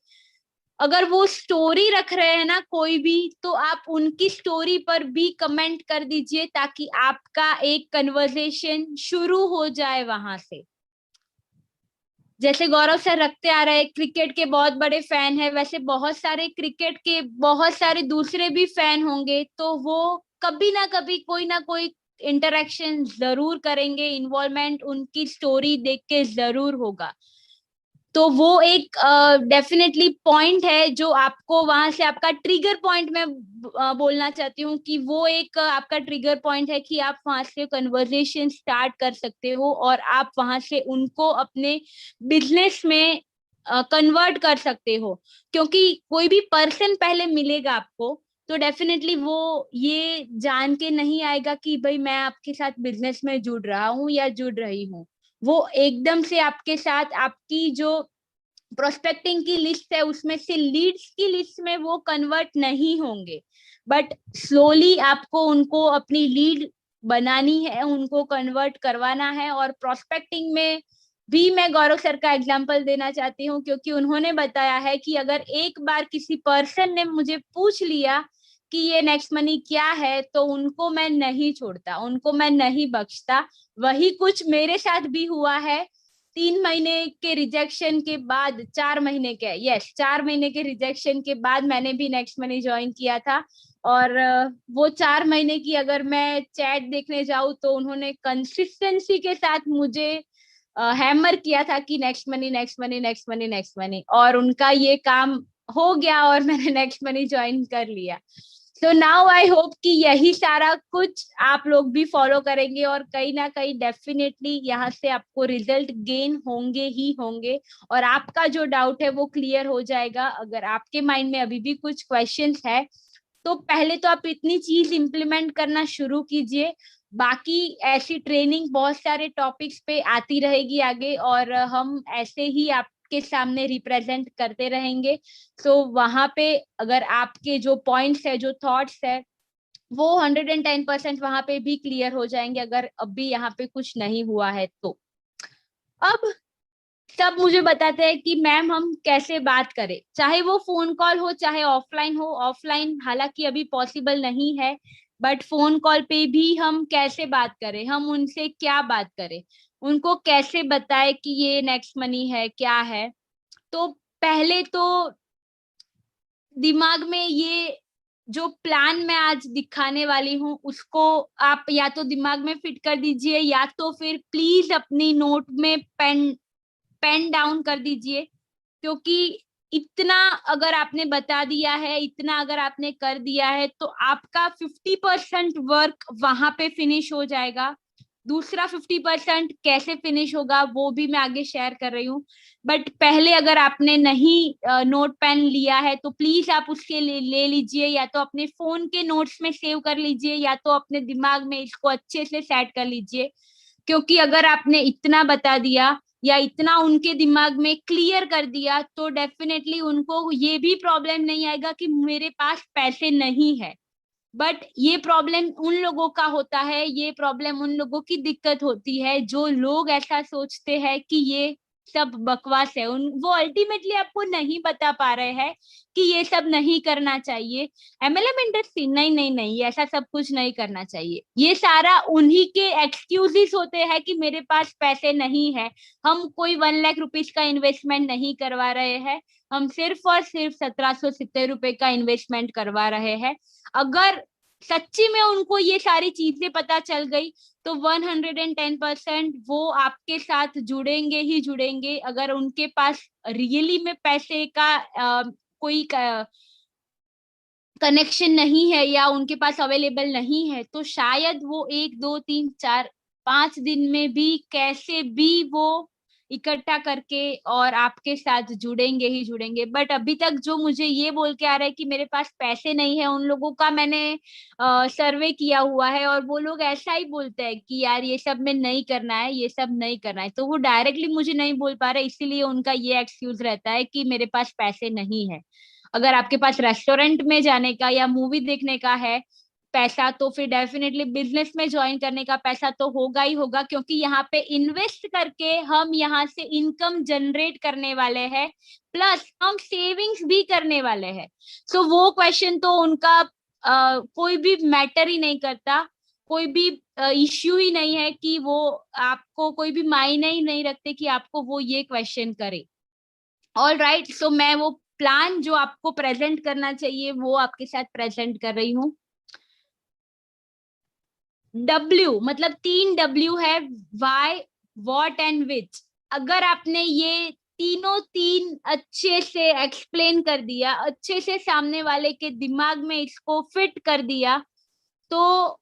अगर वो स्टोरी रख रहे हैं ना कोई भी, तो आप उनकी स्टोरी पर भी कमेंट कर दीजिए ताकि आपका एक कन्वर्सेशन शुरू हो जाए वहां से। जैसे गौरव सर रखते आ रहे हैं, क्रिकेट के बहुत बड़े फैन है, वैसे बहुत सारे क्रिकेट के बहुत सारे दूसरे भी फैन होंगे, तो वो कभी ना कभी कोई ना कोई इंटरेक्शन जरूर करेंगे, इन्वॉल्वमेंट उनकी स्टोरी देख के जरूर होगा। तो वो एक डेफिनेटली पॉइंट है जो आपको वहां से आपका ट्रिगर पॉइंट में बोलना चाहती हूँ कि वो एक आपका ट्रिगर पॉइंट है कि आप वहां से कन्वर्सेशन स्टार्ट कर सकते हो और आप वहां से उनको अपने बिजनेस में कन्वर्ट कर सकते हो। क्योंकि कोई भी पर्सन पहले मिलेगा आपको, तो डेफिनेटली वो ये जान के नहीं आएगा कि भाई मैं आपके साथ बिजनेस में जुड़ रहा हूँ या जुड़ रही हूँ। वो एकदम से आपके साथ आपकी जो प्रोस्पेक्टिंग की लिस्ट है उसमें से लीड्स की लिस्ट में वो कन्वर्ट नहीं होंगे, बट स्लोली आपको उनको अपनी लीड बनानी है, उनको कन्वर्ट करवाना है। और प्रोस्पेक्टिंग में भी मैं गौरव सर का एग्जांपल देना चाहती हूँ क्योंकि उन्होंने बताया है कि अगर एक बार किसी पर्सन ने मुझे पूछ लिया कि ये नेक्स्ट मनी क्या है, तो उनको मैं नहीं छोड़ता, उनको मैं नहीं बख्शता। वही कुछ मेरे साथ भी हुआ है। 3 महीने के रिजेक्शन के बाद, 4 महीने के, यस 4 महीने के रिजेक्शन के बाद मैंने भी नेक्स्ट मनी ज्वाइन किया था। और वो 4 महीने की अगर मैं चैट देखने जाऊं तो उन्होंने कंसिस्टेंसी के साथ मुझे हैमर किया था कि next money, next money, next money, next money, और उनका ये काम हो गया और मैंने नेक्स्ट मनी ज्वाइन कर लिया। सो नाउ आई होप कि यही सारा कुछ आप लोग भी फॉलो करेंगे और कहीं ना कहीं डेफिनेटली यहाँ से आपको रिजल्ट गेन होंगे ही होंगे और आपका जो डाउट है वो क्लियर हो जाएगा। अगर आपके माइंड में अभी भी कुछ क्वेश्चंस है तो पहले तो आप इतनी चीज इम्प्लीमेंट करना शुरू कीजिए। बाकी ऐसी ट्रेनिंग बहुत सारे टॉपिक्स पे आती रहेगी आगे और हम ऐसे ही आपके सामने रिप्रेजेंट करते रहेंगे। सो वहां पे अगर आपके जो पॉइंट्स है, जो थॉट्स है, वो 110% वहां पे भी क्लियर हो जाएंगे अगर अभी यहाँ पे कुछ नहीं हुआ है तो। अब सब मुझे बताते हैं कि मैम हम कैसे बात करें, चाहे वो फोन कॉल हो चाहे ऑफलाइन हो। ऑफलाइन हालांकि अभी पॉसिबल नहीं है, बट फोन कॉल पे भी हम कैसे बात करें, हम उनसे क्या बात करें, उनको कैसे बताएं कि ये नेक्स्ट मनी है क्या है। तो पहले तो दिमाग में ये जो प्लान मैं आज दिखाने वाली हूँ उसको आप या तो दिमाग में फिट कर दीजिए या तो फिर प्लीज अपनी नोट में पेन डाउन कर दीजिए। क्योंकि इतना अगर आपने बता दिया है, इतना अगर आपने कर दिया है, तो आपका 50% वर्क वहां पे फिनिश हो जाएगा। दूसरा 50% कैसे फिनिश होगा वो भी मैं आगे शेयर कर रही हूँ। बट पहले अगर आपने नहीं नोट पेन लिया है तो प्लीज आप उसके ले लीजिए, या तो अपने फोन के नोट्स में सेव कर लीजिए या तो अपने दिमाग में इसको अच्छे से सेट कर लीजिए। क्योंकि अगर आपने इतना बता दिया या इतना उनके दिमाग में क्लियर कर दिया तो डेफिनेटली उनको ये भी प्रॉब्लम नहीं आएगा कि मेरे पास पैसे नहीं है। बट ये प्रॉब्लम उन लोगों का होता है, ये प्रॉब्लम उन लोगों की दिक्कत होती है जो लोग ऐसा सोचते हैं कि ये सब बकवास है। उन वो अल्टीमेटली आपको नहीं बता पा रहे हैं कि ये सब नहीं करना चाहिए। एमएलएम इंडस्ट्री नहीं नहीं नहीं, ऐसा सब कुछ नहीं करना चाहिए। ये सारा उन्हीं के एक्सक्यूजेस होते हैं कि मेरे पास पैसे नहीं है। हम कोई 1 लाख रुपीज का इन्वेस्टमेंट नहीं करवा रहे हैं, हम सिर्फ और सिर्फ 1770 रुपए का इन्वेस्टमेंट करवा रहे हैं। अगर सच्ची में उनको ये सारी चीजें पता चल गई तो 110% वो आपके साथ जुड़ेंगे ही जुड़ेंगे। अगर उनके पास रियली में पैसे का कोई कनेक्शन नहीं है या उनके पास अवेलेबल नहीं है, तो शायद वो 1 2 3 4 5 दिन में भी कैसे भी वो इकट्ठा करके और आपके साथ जुड़ेंगे ही जुड़ेंगे। बट अभी तक जो मुझे ये बोल के आ रहा है कि मेरे पास पैसे नहीं है, उन लोगों का मैंने सर्वे किया हुआ है और वो लोग ऐसा ही बोलते हैं कि यार ये सब में नहीं करना है, ये सब नहीं करना है। तो वो डायरेक्टली मुझे नहीं बोल पा रहे, इसीलिए उनका ये एक्सक्यूज रहता है कि मेरे पास पैसे नहीं है। अगर आपके पास रेस्टोरेंट में जाने का या मूवी देखने का है पैसा, तो फिर डेफिनेटली बिजनेस में ज्वाइन करने का पैसा तो होगा ही होगा, क्योंकि यहाँ पे इन्वेस्ट करके हम यहाँ से इनकम जनरेट करने वाले हैं, प्लस हम सेविंग्स भी करने वाले हैं। सो वो क्वेश्चन तो उनका कोई भी मैटर ही नहीं करता, कोई भी इश्यू ही नहीं है कि वो आपको कोई भी मायने ही नहीं रखते कि आपको वो ये क्वेश्चन करे। ऑल राइट, सो मैं वो प्लान जो आपको प्रेजेंट करना चाहिए वो आपके साथ प्रेजेंट कर रही हूँ। W मतलब 3 W है, वाई, वॉट एंड विच। अगर आपने ये तीनों तीन अच्छे से एक्सप्लेन कर दिया, अच्छे से सामने वाले के दिमाग में इसको फिट कर दिया, तो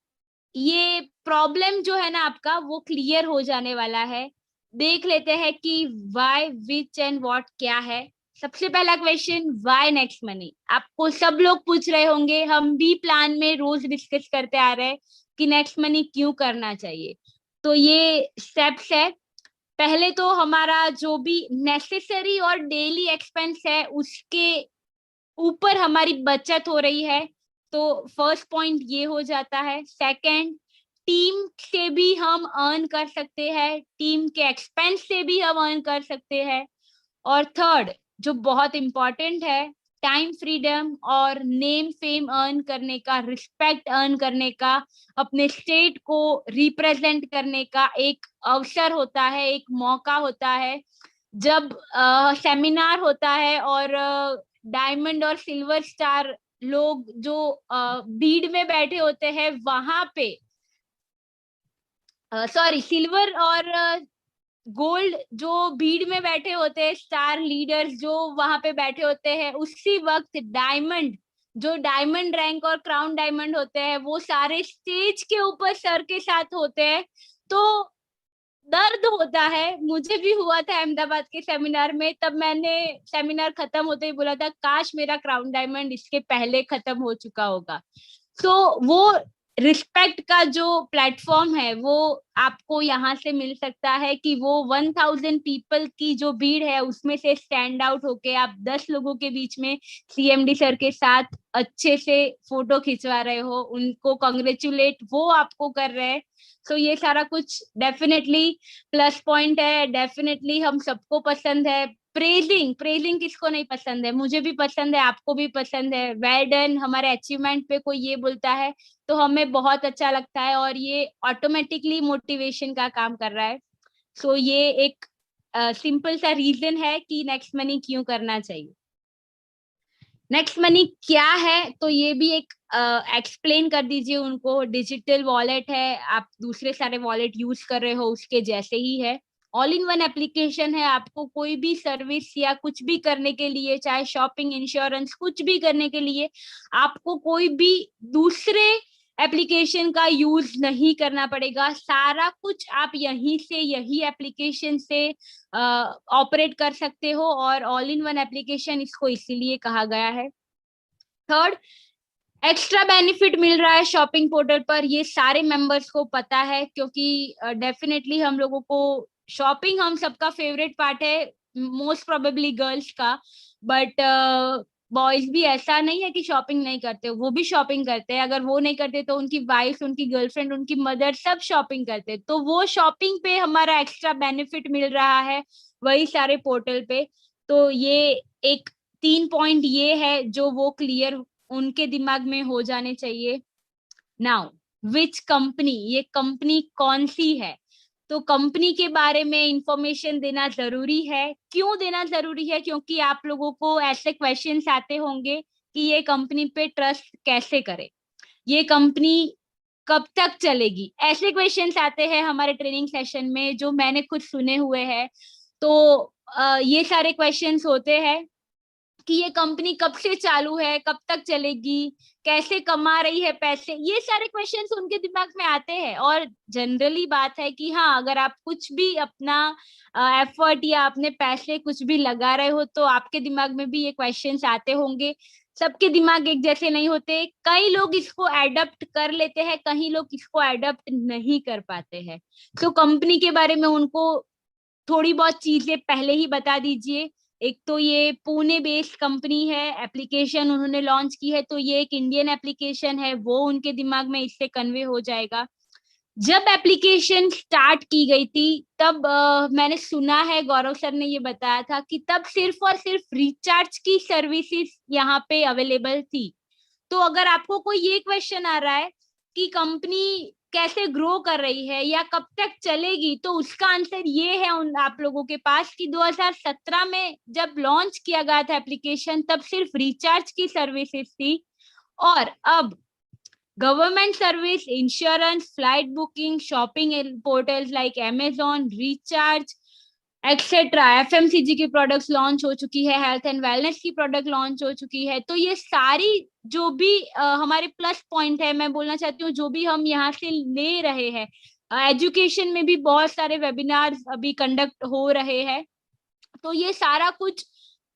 ये प्रॉब्लम जो है ना आपका वो क्लियर हो जाने वाला है। देख लेते हैं कि वाई, विच एंड व्हाट क्या है। सबसे पहला क्वेश्चन, वाई नेक्स्ट मनी। आपको सब लोग पूछ रहे होंगे, हम भी प्लान में रोज डिस्कस करते आ रहे हैं कि नेक्स्ट मनी क्यों करना चाहिए। तो ये स्टेप्स है। पहले तो हमारा जो भी नेसेसरी और डेली एक्सपेंस है उसके ऊपर हमारी बचत हो रही है, तो फर्स्ट पॉइंट ये हो जाता है। सेकंड, टीम से भी हम अर्न कर सकते हैं, टीम के एक्सपेंस से भी हम अर्न कर सकते हैं। और थर्ड जो बहुत इंपॉर्टेंट है, टाइम फ्रीडम और नेम फेम अर्न करने का, रिस्पेक्ट अर्न करने का, अपने स्टेट को रिप्रेजेंट करने का एक अवसर होता है, एक मौका होता है। जब सेमिनार होता है और डायमंड और सिल्वर स्टार लोग जो भीड़ में बैठे होते हैं वहां पे, सॉरी, सिल्वर और गोल्ड जो भीड़ में बैठे होते हैं, स्टार लीडर्स जो वहां पे बैठे होते हैं, उसी वक्त डायमंड, जो डायमंड रैंक और क्राउन डायमंड होते हैं, वो सारे स्टेज के ऊपर सर के साथ होते हैं। तो दर्द होता है, मुझे भी हुआ था अहमदाबाद के सेमिनार में। तब मैंने सेमिनार खत्म होते ही बोला था काश मेरा क्राउन डायमंड इसके पहले खत्म हो चुका होगा। तो वो रिस्पेक्ट का जो प्लेटफॉर्म है वो आपको यहाँ से मिल सकता है कि वो 1000 पीपल की जो भीड़ है उसमें से स्टैंड आउट होके आप 10 लोगों के बीच में सीएमडी सर के साथ अच्छे से फोटो खिंचवा रहे हो, उनको कॉन्ग्रेचुलेट वो आपको कर रहे हैं। तो ये सारा कुछ डेफिनेटली प्लस पॉइंट है, डेफिनेटली हम सबको पसंद है। प्रेजिंग, प्रेजिंग किसको नहीं पसंद है, मुझे भी पसंद है, आपको भी पसंद है। वेल डन, हमारे अचीवमेंट पे कोई ये बोलता है तो हमें बहुत अच्छा लगता है और ये ऑटोमेटिकली मोटिवेशन का काम कर रहा है। सो ये एक सिंपल सा रीजन है कि नेक्स्ट मनी क्यों करना चाहिए। नेक्स्ट मनी क्या है तो ये भी एक एक्सप्लेन कर दीजिए उनको। डिजिटल वॉलेट है, आप दूसरे सारे वॉलेट यूज कर रहे हो उसके जैसे ही है। ऑल इन वन एप्लीकेशन है, आपको कोई भी सर्विस या कुछ भी करने के लिए, चाहे शॉपिंग, इंश्योरेंस, कुछ भी करने के लिए आपको कोई भी दूसरे एप्लीकेशन का यूज नहीं करना पड़ेगा। सारा कुछ आप यहीं से, यही एप्लीकेशन से ऑपरेट कर सकते हो और ऑल इन वन एप्लीकेशन इसको इसीलिए कहा गया है। थर्ड, एक्स्ट्रा बेनिफिट मिल रहा है शॉपिंग पोर्टल पर, ये सारे मेंबर्स को पता है, क्योंकि डेफिनेटली हम लोगों को शॉपिंग, हम सबका फेवरेट पार्ट है, मोस्ट प्रोबेबली गर्ल्स का। बट बॉयज भी ऐसा नहीं है कि शॉपिंग नहीं करते, वो भी शॉपिंग करते हैं। अगर वो नहीं करते तो उनकी वाइफ, उनकी गर्लफ्रेंड, उनकी मदर सब शॉपिंग करते हैं। तो वो शॉपिंग पे हमारा एक्स्ट्रा बेनिफिट मिल रहा है वही सारे पोर्टल पे। तो ये एक 3 पॉइंट ये है जो वो क्लियर उनके दिमाग में हो जाने चाहिए। नाउ, विच कंपनी, ये कंपनी कौन सी है। तो कंपनी के बारे में इंफॉर्मेशन देना जरूरी है। क्यों देना जरूरी है? क्योंकि आप लोगों को ऐसे क्वेश्चंस आते होंगे कि ये कंपनी पे ट्रस्ट कैसे करें, ये कंपनी कब तक चलेगी, ऐसे क्वेश्चंस आते हैं हमारे ट्रेनिंग सेशन में जो मैंने खुद सुने हुए हैं। तो ये सारे क्वेश्चंस होते हैं कि ये कंपनी कब से चालू है, कब तक चलेगी, कैसे कमा रही है पैसे, ये सारे क्वेश्चंस उनके दिमाग में आते हैं। और जनरली बात है कि हाँ, अगर आप कुछ भी अपना एफर्ट या अपने पैसे कुछ भी लगा रहे हो तो आपके दिमाग में भी ये क्वेश्चंस आते होंगे। सबके दिमाग एक जैसे नहीं होते, कई लोग इसको एडप्ट कर लेते हैं, कई लोग इसको एडप्ट नहीं कर पाते हैं। तो कंपनी के बारे में उनको थोड़ी बहुत चीजें पहले ही बता दीजिए। एक तो ये पुणे बेस्ड कंपनी है, एप्लीकेशन उन्होंने लॉन्च की है, तो ये एक इंडियन एप्लीकेशन है, वो उनके दिमाग में इससे कन्वे हो जाएगा। जब एप्लीकेशन स्टार्ट की गई थी तब मैंने सुना है, गौरव सर ने ये बताया था कि तब सिर्फ और सिर्फ रिचार्ज की सर्विसेज यहाँ पे अवेलेबल थी। तो अगर आपको कोई ये क्वेश्चन आ रहा है कि कंपनी कैसे ग्रो कर रही है या कब तक चलेगी, तो उसका आंसर ये है उन आप लोगों के पास कि 2017 में जब लॉन्च किया गया था एप्लीकेशन, तब सिर्फ रिचार्ज की सर्विसेज थी। और अब government service, insurance, flight booking, shopping portals like Amazon, recharge etcetera, FMCG की प्रोडक्ट्स लॉन्च हो चुकी है, हेल्थ एंड वेलनेस की प्रोडक्ट लॉन्च हो चुकी है। तो ये सारी जो भी हमारे प्लस पॉइंट है, मैं बोलना चाहती हूँ, जो भी हम यहाँ से ले रहे हैं, एजुकेशन में भी बहुत सारे वेबिनार्स अभी कंडक्ट हो रहे हैं। तो ये सारा कुछ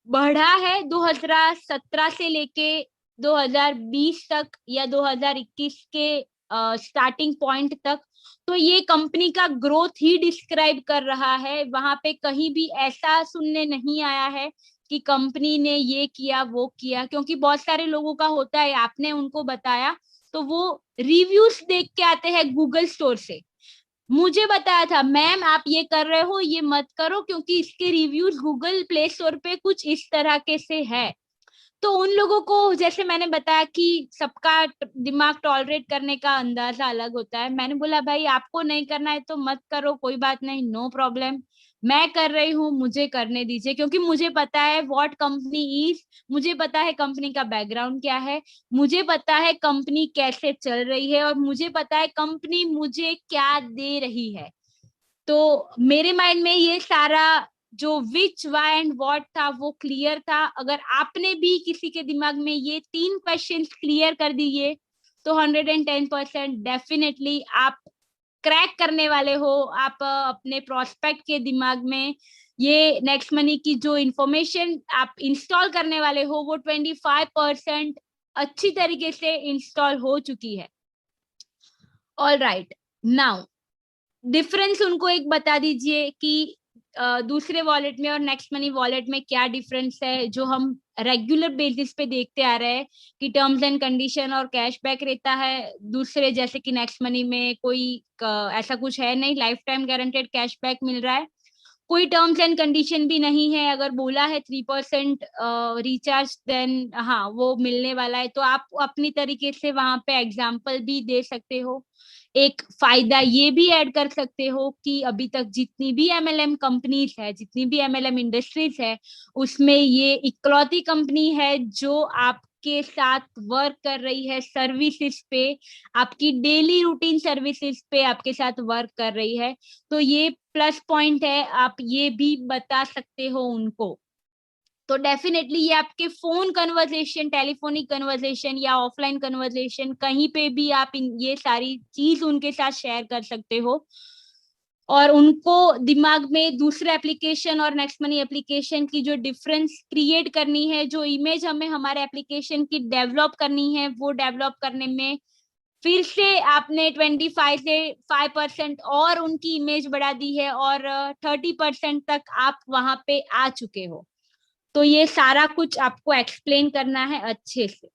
बढ़ा है 2017 से लेके 2020 तक या 2021 के स्टार्टिंग पॉइंट तक। तो ये कंपनी का ग्रोथ ही डिस्क्राइब कर रहा है, वहां पे कहीं भी ऐसा सुनने नहीं आया है कि कंपनी ने ये किया वो किया, क्योंकि बहुत सारे लोगों का होता है, आपने उनको बताया तो वो रिव्यूज देख के आते हैं गूगल स्टोर से। मुझे बताया था, मैम आप ये कर रहे हो ये मत करो क्योंकि इसके रिव्यूज गूगल प्ले स्टोर पे कुछ इस तरह के से है। तो उन लोगों को, जैसे मैंने बताया कि सबका दिमाग टॉलरेट करने का अंदाजा अलग होता है, मैंने बोला भाई आपको नहीं करना है तो मत करो, कोई बात नहीं, नो प्रॉब्लम, मैं कर रही हूँ, मुझे करने दीजिए, क्योंकि मुझे पता है व्हाट कंपनी इज, मुझे पता है कंपनी का बैकग्राउंड क्या है, मुझे पता है कंपनी कैसे चल रही है, और मुझे पता है कंपनी मुझे क्या दे रही है। तो मेरे माइंड में ये सारा जो विच, वाई एंड व्हाट था वो क्लियर था। अगर आपने भी किसी के दिमाग में ये 3 क्वेश्चंस क्लियर कर दिए तो 110% डेफिनेटली आप क्रैक करने वाले हो। आप अपने प्रोस्पेक्ट के दिमाग में ये नेक्स्ट मनी की जो इंफॉर्मेशन आप इंस्टॉल करने वाले हो वो 25% अच्छी तरीके से इंस्टॉल हो चुकी है। ऑल राइट, नाउ डिफरेंस उनको एक बता दीजिए कि दूसरे वॉलेट में और नेक्स्ट मनी वॉलेट में क्या डिफरेंस है, जो हम रेगुलर बेसिस पे देखते आ रहे हैं कि टर्म्स एंड कंडीशन और कैशबैक रहता है। दूसरे जैसे कि नेक्स्ट मनी में कोई ऐसा कुछ है नहीं, लाइफ टाइम गारंटेड कैशबैक मिल रहा है, कोई टर्म्स एंड कंडीशन भी नहीं है। अगर बोला है 3% रिचार्ज देन हाँ वो मिलने वाला है। तो आप अपनी तरीके से वहां पे एग्जाम्पल भी दे सकते हो। एक फायदा ये भी ऐड कर सकते हो कि अभी तक जितनी भी एमएलएम कंपनीज है, जितनी भी एमएलएम इंडस्ट्रीज है, उसमें ये इकलौती कंपनी है जो आपके साथ वर्क कर रही है सर्विसेज पे, आपकी डेली रूटीन सर्विसेज पे आपके साथ वर्क कर रही है। तो ये प्लस पॉइंट है, आप ये भी बता सकते हो उनको। तो डेफिनेटली ये आपके फोन कन्वर्सेशन, टेलीफोनिक कन्वर्सेशन या ऑफलाइन कन्वर्सेशन, कहीं पे भी आप ये सारी चीज उनके साथ शेयर कर सकते हो। और उनको दिमाग में दूसरे एप्लीकेशन और नेक्स्ट मनी एप्लीकेशन की जो डिफरेंस क्रिएट करनी है, जो इमेज हमें हमारे एप्लीकेशन की डेवलप करनी है, वो डेवलप करने में फिर से आपने 25 से 5% और उनकी इमेज बढ़ा दी है, और 30% तक आप वहां पे आ चुके हो। तो ये सारा कुछ आपको एक्सप्लेन करना है अच्छे से।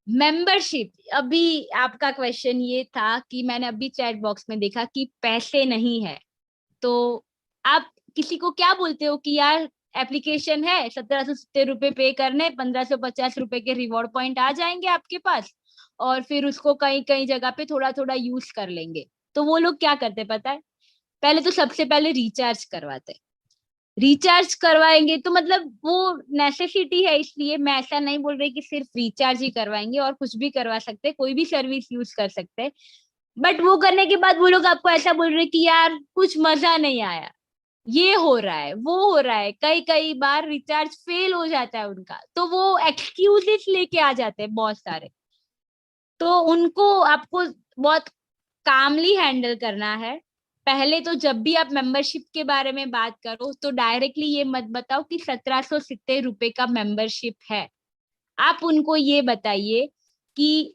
मेंबरशिप, अभी आपका क्वेश्चन ये था कि मैंने अभी चैट बॉक्स में देखा कि पैसे नहीं है, तो आप किसी को क्या बोलते हो कि यार एप्लीकेशन है, 1770 रुपए पे करने, 1550 रुपए के रिवॉर्ड पॉइंट आ जाएंगे आपके पास, और फिर उसको कहीं कहीं जगह पे थोड़ा थोड़ा यूज कर लेंगे। तो वो लोग क्या करते पता है, पहले तो सबसे पहले रिचार्ज करवाते। रिचार्ज करवाएंगे तो मतलब वो नेसेसिटी है, इसलिए मैं ऐसा नहीं बोल रही कि सिर्फ रिचार्ज ही करवाएंगे, और कुछ भी करवा सकते, कोई भी सर्विस यूज कर सकते। बट वो करने के बाद वो लोग आपको ऐसा बोल रहे कि यार कुछ मजा नहीं आया, ये हो रहा है, वो हो रहा है, कई कई बार रिचार्ज फेल हो जाता है उनका, तो वो एक्सक्यूजेस लेके आ जाते हैं बहुत सारे। तो उनको आपको बहुत कामली हैंडल करना है। पहले तो जब भी आप मेंबरशिप के बारे में बात करो तो डायरेक्टली ये मत बताओ कि 1770 रुपए का मेंबरशिप है। आप उनको ये बताइए कि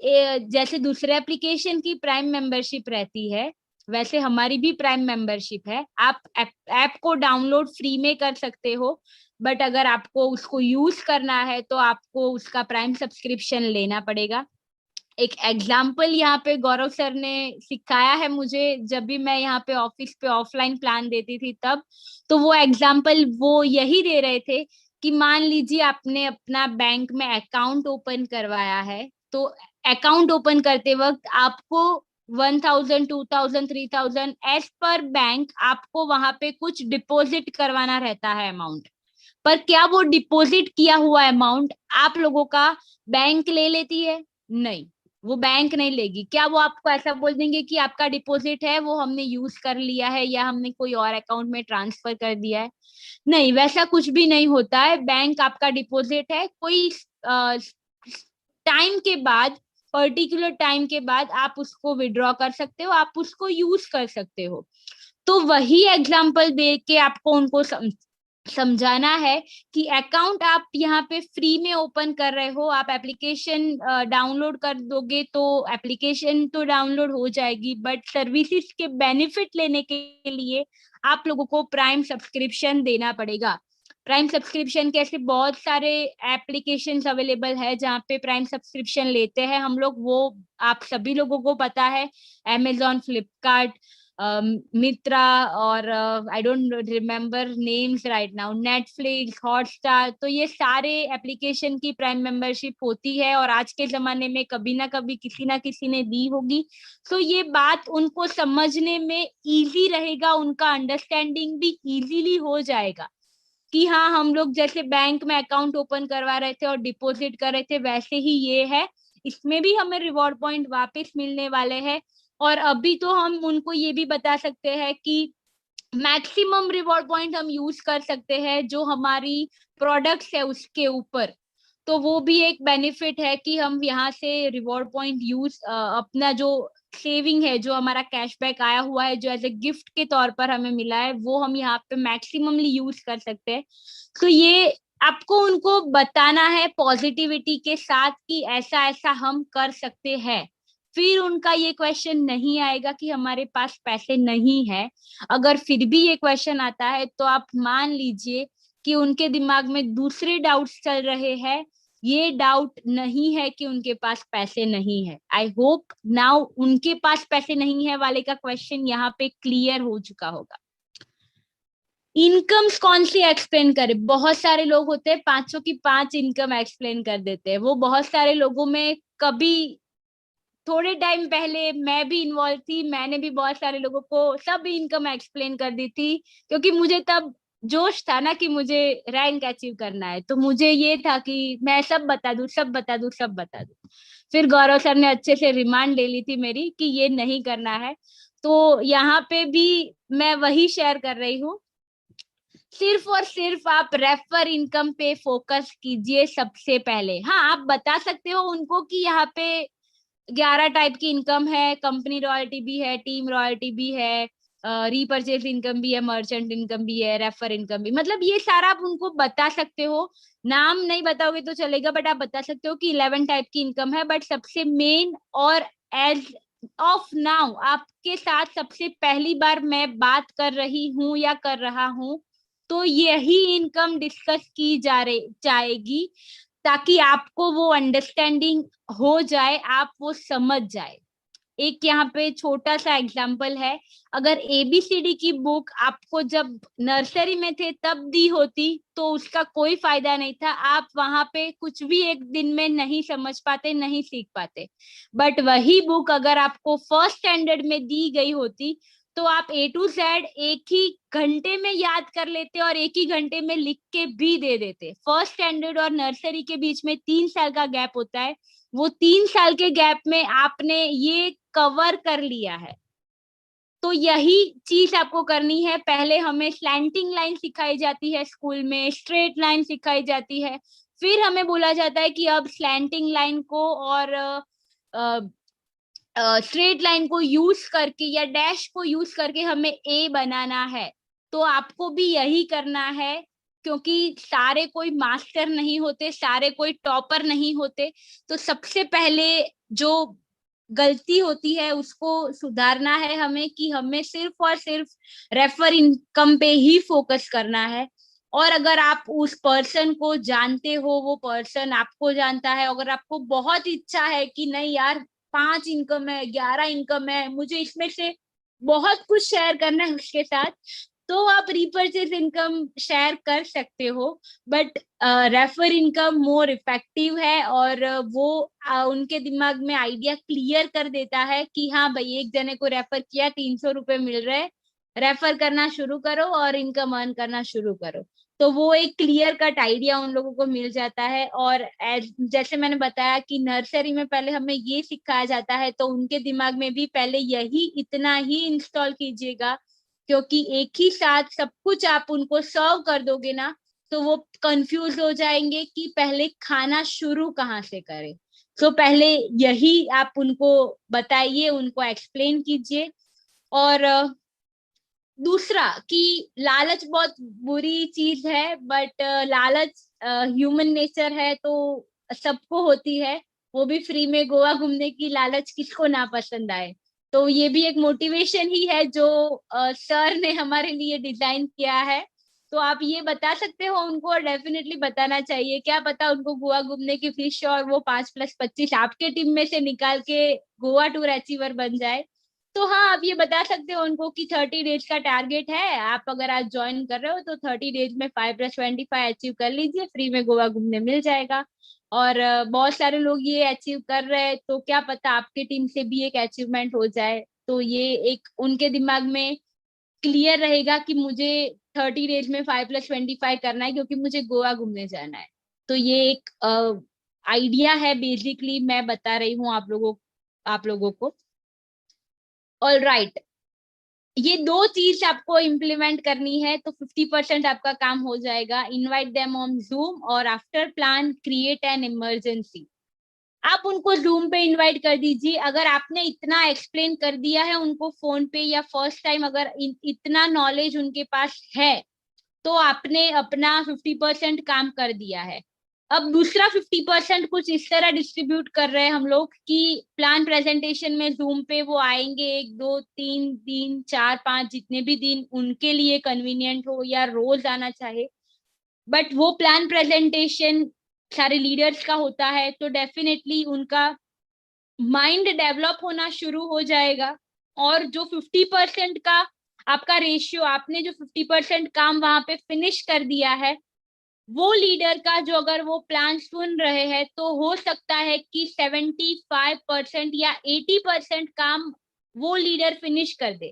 जैसे दूसरे एप्लीकेशन की प्राइम मेंबरशिप रहती है, वैसे हमारी भी प्राइम मेंबरशिप है। आप ऐप को डाउनलोड फ्री में कर सकते हो, बट अगर आपको उसको यूज करना है तो आपको उसका प्राइम सब्सक्रिप्शन लेना पड़ेगा। एक एग्जाम्पल यहाँ पे गौरव सर ने सिखाया है मुझे, जब भी मैं यहाँ पे ऑफिस पे ऑफलाइन प्लान देती थी तब। तो वो एग्जाम्पल वो यही दे रहे थे कि मान लीजिए आपने अपना बैंक में अकाउंट ओपन करवाया है, तो अकाउंट ओपन करते वक्त आपको 1000, 2000, 3000 एज पर बैंक आपको वहां पे कुछ डिपॉजिट करवाना रहता है अमाउंट। पर क्या वो डिपॉजिट किया हुआ अमाउंट आप लोगों का बैंक ले लेती है? नहीं, वो बैंक नहीं लेगी। क्या वो आपको ऐसा बोल देंगे कि आपका डिपॉजिट है वो हमने यूज कर लिया है या हमने कोई और अकाउंट में ट्रांसफर कर दिया है? नहीं, वैसा कुछ भी नहीं होता है। बैंक आपका डिपॉजिट है, कोई टाइम के बाद, पर्टिकुलर टाइम के बाद आप उसको विड्रॉ कर सकते हो, आप उसको यूज कर सकते हो। तो वही एग्जाम्पल दे के आपको उनको समझाना है कि अकाउंट आप यहाँ पे फ्री में ओपन कर रहे हो, आप एप्लीकेशन डाउनलोड कर दोगे तो एप्लीकेशन तो डाउनलोड हो जाएगी, बट सर्विसेज के बेनिफिट लेने के लिए आप लोगों को प्राइम सब्सक्रिप्शन देना पड़ेगा। प्राइम सब्सक्रिप्शन के ऐसे बहुत सारे एप्लीकेशन अवेलेबल है जहाँ पे प्राइम सब्सक्रिप्शन लेते हैं हम लोग, वो आप सभी लोगों को पता है। Amazon, फ्लिपकार्ट, मित्रा, और I don't remember names right now, Netflix, Hotstar, तो ये सारे एप्लीकेशन की प्राइम मेंबरशिप होती है और आज के जमाने में कभी ना कभी किसी ना किसी ने दी होगी। तो ये बात उनको समझने में इजी रहेगा, उनका अंडरस्टैंडिंग भी इजीली हो जाएगा कि हाँ, हम लोग जैसे बैंक में अकाउंट ओपन करवा रहे थे और डिपॉजिट कर रहे थे, वैसे ही ये है, इसमें भी हमें रिवॉर्ड पॉइंट वापस मिलने वाले हैं। और अभी तो हम उनको ये भी बता सकते हैं कि मैक्सिमम रिवॉर्ड पॉइंट हम यूज कर सकते हैं जो हमारी प्रोडक्ट्स है उसके ऊपर। तो वो भी एक बेनिफिट है कि हम यहाँ से रिवॉर्ड पॉइंट यूज, अपना जो सेविंग है, जो हमारा कैशबैक आया हुआ है, जो एज ए गिफ्ट के तौर पर हमें मिला है, वो हम यहाँ पे मैक्सिममली यूज कर सकते हैं। तो ये आपको उनको बताना है पॉजिटिविटी के साथ कि ऐसा ऐसा हम कर सकते हैं। फिर उनका ये क्वेश्चन नहीं आएगा कि हमारे पास पैसे नहीं है। अगर फिर भी ये क्वेश्चन आता है तो आप मान लीजिए कि उनके दिमाग में दूसरे डाउट्स चल रहे हैं, ये डाउट नहीं है कि उनके पास पैसे नहीं है। आई होप नाउ उनके पास पैसे नहीं है वाले का क्वेश्चन यहाँ पे क्लियर हो चुका होगा। इनकम्स कौन सी एक्सप्लेन करे? बहुत सारे लोग होते हैं 500 की 5 इनकम एक्सप्लेन कर देते हैं। वो बहुत सारे लोगों में कभी थोड़े टाइम पहले मैं भी इन्वॉल्व थी, मैंने भी बहुत सारे लोगों को सब इनकम एक्सप्लेन कर दी थी, क्योंकि मुझे तब जोश था ना कि मुझे रैंक अचीव करना है, तो मुझे ये था कि मैं सब बता दूं, सब बता दूं, सब बता दूं। फिर गौरव सर ने अच्छे से रिमांड ले ली थी मेरी कि ये नहीं करना है। तो यहाँ पे भी मैं वही शेयर कर रही हूँ, सिर्फ और सिर्फ आप रेफर इनकम पे फोकस कीजिए सबसे पहले। हाँ, आप बता सकते हो उनको कि यहाँ पे 11 टाइप की इनकम है, कंपनी रॉयल्टी भी है, टीम रॉयल्टी भी है, रीपरचेज इनकम भी है, मर्चेंट इनकम भी है, रेफर इनकम भी, मतलब ये सारा आप उनको बता सकते हो। नाम नहीं बताओगे तो चलेगा, बट आप बता सकते हो कि 11 टाइप की इनकम है, बट सबसे मेन और एज ऑफ नाउ आपके साथ सबसे पहली बार मैं बात कर रही हूँ या कर रहा हूँ, तो यही इनकम डिस्कस की जा रही जाएगी, ताकि आपको वो अंडरस्टैंडिंग हो जाए, आप वो समझ जाए। एक यहाँ पे छोटा सा एग्जाम्पल है, अगर एबीसीडी की बुक आपको जब नर्सरी में थे तब दी होती तो उसका कोई फायदा नहीं था, आप वहां पे कुछ भी एक दिन में नहीं समझ पाते, नहीं सीख पाते। बट वही बुक अगर आपको फर्स्ट स्टैंडर्ड में दी गई होती तो आप A to Z एक ही घंटे में याद कर लेते और एक ही घंटे में लिख के भी दे देते। फर्स्ट स्टैंडर्ड और नर्सरी के बीच में 3 साल का गैप होता है, वो 3 साल के गैप में आपने ये कवर कर लिया है। तो यही चीज आपको करनी है। पहले हमें स्लैंटिंग लाइन सिखाई जाती है स्कूल में, स्ट्रेट लाइन सिखाई जाती है, फिर हमें बोला जाता है कि अब स्लैंटिंग लाइन को और स्ट्रेट लाइन को यूज करके या डैश को यूज करके हमें ए बनाना है। तो आपको भी यही करना है, क्योंकि सारे कोई मास्टर नहीं होते, सारे कोई टॉपर नहीं होते। तो सबसे पहले जो गलती होती है उसको सुधारना है हमें, कि हमें सिर्फ और सिर्फ रेफर इनकम पे ही फोकस करना है। और अगर आप उस पर्सन को जानते हो, वो पर्सन आपको जानता है, अगर आपको बहुत इच्छा है कि नहीं यार 5 इनकम है, 11 इनकम है, मुझे इसमें से बहुत कुछ शेयर करना है उसके साथ, तो आप रिपर्चेज इनकम शेयर कर सकते हो। But refer income more effective है, और वो उनके दिमाग में आइडिया क्लियर कर देता है कि हाँ भाई, एक जने को रेफर किया, 300 रुपए मिल रहे, रेफर करना शुरू करो और इनकम अर्न करना शुरू करो। तो वो एक क्लियर कट आइडिया उन लोगों को मिल जाता है। और जैसे मैंने बताया कि नर्सरी में पहले हमें ये सिखाया जाता है, तो उनके दिमाग में भी पहले यही इतना ही इंस्टॉल कीजिएगा, क्योंकि एक ही साथ सब कुछ आप उनको सर्व कर दोगे ना, तो वो कंफ्यूज हो जाएंगे कि पहले खाना शुरू कहाँ से करें। तो पहले यही आप उनको बताइए, उनको एक्सप्लेन कीजिए। और दूसरा कि लालच बहुत बुरी चीज है, बट लालच ह्यूमन नेचर है, तो सबको होती है। वो भी फ्री में गोवा घूमने की लालच किसको ना पसंद आए। तो ये भी एक मोटिवेशन ही है जो सर ने हमारे लिए डिजाइन किया है। तो आप ये बता सकते हो उनको, और डेफिनेटली बताना चाहिए। क्या पता उनको गोवा घूमने की फिश और वो 5+25 आपके टीम में से निकाल के गोवा टूर अचीवर बन जाए। तो हाँ, आप ये बता सकते हो उनको कि 30 डेज का टारगेट है, आप अगर आज ज्वाइन कर रहे हो तो 30 डेज में 5+25 अचीव कर लीजिए, फ्री में गोवा घूमने मिल जाएगा। और बहुत सारे लोग ये अचीव कर रहे हैं, तो क्या पता आपके टीम से भी एक अचीवमेंट हो जाए। तो ये एक उनके दिमाग में क्लियर रहेगा कि मुझे 30 डेज में 5+25 करना है, क्योंकि मुझे गोवा घूमने जाना है। तो ये एक आइडिया है, बेसिकली मैं बता रही हूँ आप लोगों को। ऑल राइट, ये दो चीज आपको इम्प्लीमेंट करनी है, तो 50% आपका काम हो जाएगा। इनवाइट देम ऑन जूम, और after plan create an emergency. आप उनको जूम पे इनवाइट कर दीजिए। अगर आपने इतना एक्सप्लेन कर दिया है उनको फोन पे, या फर्स्ट टाइम अगर इतना नॉलेज उनके पास है, तो आपने अपना 50% काम कर दिया है। अब दूसरा 50% कुछ इस तरह डिस्ट्रीब्यूट कर रहे हैं हम लोग कि प्लान प्रेजेंटेशन में जूम पे वो आएंगे 1 2 3 दिन, 4 5, जितने भी दिन उनके लिए कन्वीनियंट हो, या रोज आना चाहे। बट वो प्लान प्रेजेंटेशन सारे लीडर्स का होता है, तो डेफिनेटली उनका माइंड डेवलप होना शुरू हो जाएगा। और जो 50% का आपका रेशियो, आपने जो 50% काम वहां पे फिनिश कर दिया है, वो लीडर का जो, अगर वो प्लान सुन रहे हैं, तो हो सकता है कि 75% या 80% काम वो लीडर फिनिश कर दे।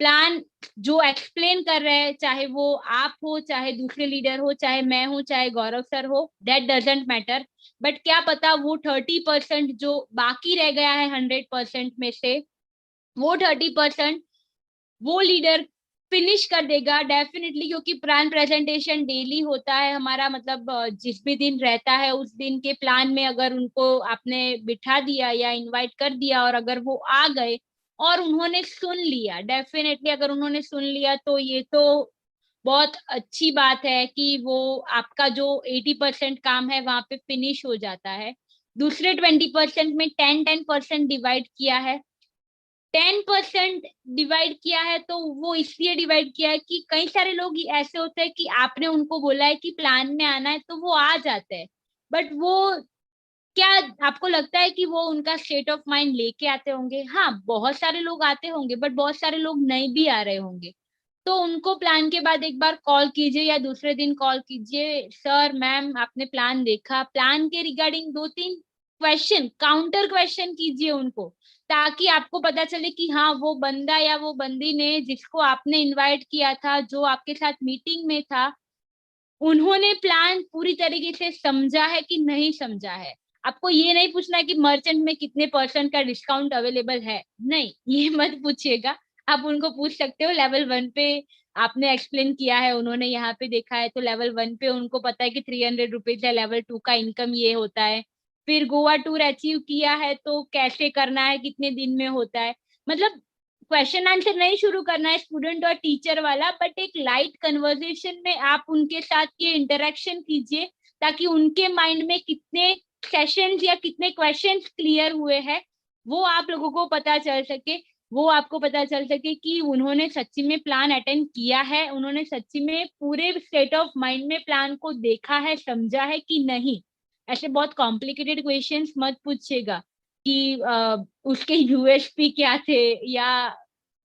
प्लान जो एक्सप्लेन कर रहे हैं, चाहे वो आप हो, चाहे दूसरे लीडर हो, चाहे मैं हूं, चाहे गौरव सर हो, दैट डजेंट मैटर। बट क्या पता वो 30% जो बाकी रह गया है 100% में से, वो 30% वो लीडर फिनिश कर देगा डेफिनेटली। क्योंकि प्लान प्रेजेंटेशन डेली होता है हमारा, मतलब जिस भी दिन रहता है उस दिन के प्लान में अगर उनको आपने बिठा दिया या इनवाइट कर दिया, और अगर वो आ गए और उन्होंने सुन लिया, डेफिनेटली अगर उन्होंने सुन लिया, तो ये तो बहुत अच्छी बात है कि वो आपका जो 80% काम है वहां पे फिनिश हो जाता है। दूसरे 20% में 10% डिवाइड किया है। 10% डिवाइड किया है, तो वो इसलिए डिवाइड किया है कि कई सारे लोग ऐसे होते हैं कि आपने उनको बोला है कि प्लान में आना है, तो वो आ जाते हैं। बट वो, क्या आपको लगता है कि वो उनका स्टेट ऑफ माइंड लेके आते होंगे? हाँ, बहुत सारे लोग आते होंगे, बट बहुत सारे लोग नहीं भी आ रहे होंगे। तो उनको प्लान के बाद एक बार कॉल कीजिए, या दूसरे दिन कॉल कीजिए, सर मैम आपने प्लान देखा, प्लान के रिगार्डिंग 2 3 क्वेश्चन, काउंटर क्वेश्चन कीजिए उनको, ताकि आपको पता चले कि हाँ, वो बंदा या वो बंदी ने, जिसको आपने इनवाइट किया था, जो आपके साथ मीटिंग में था, उन्होंने प्लान पूरी तरीके से समझा है कि नहीं समझा है। आपको ये नहीं पूछना है कि मर्चेंट में कितने % का डिस्काउंट अवेलेबल है, नहीं, ये मत पूछिएगा। आप उनको पूछ सकते हो। लेवल 1 पे आपने एक्सप्लेन किया है, उन्होंने यहाँ पे देखा है, तो लेवल 1 पे उनको पता है कि 300 रुपीज है, लेवल 2 का इनकम ये होता है। फिर गोवा टूर अचीव किया है तो कैसे करना है, कितने दिन में होता है। मतलब क्वेश्चन आंसर नहीं शुरू करना है स्टूडेंट और टीचर वाला, बट एक लाइट कन्वर्सेशन में आप उनके साथ ये इंटरेक्शन कीजिए, ताकि उनके माइंड में कितने सेशंस या कितने क्वेश्चंस क्लियर हुए हैं वो आप लोगों को पता चल सके। वो आपको पता चल सके कि उन्होंने सच्ची में प्लान अटेंड किया है, उन्होंने सच्ची में पूरे स्टेट ऑफ माइंड में प्लान को देखा है, समझा है कि नहीं। ऐसे बहुत कॉम्प्लिकेटेड क्वेश्चंस मत पूछिएगा कि उसके यूएसपी क्या थे या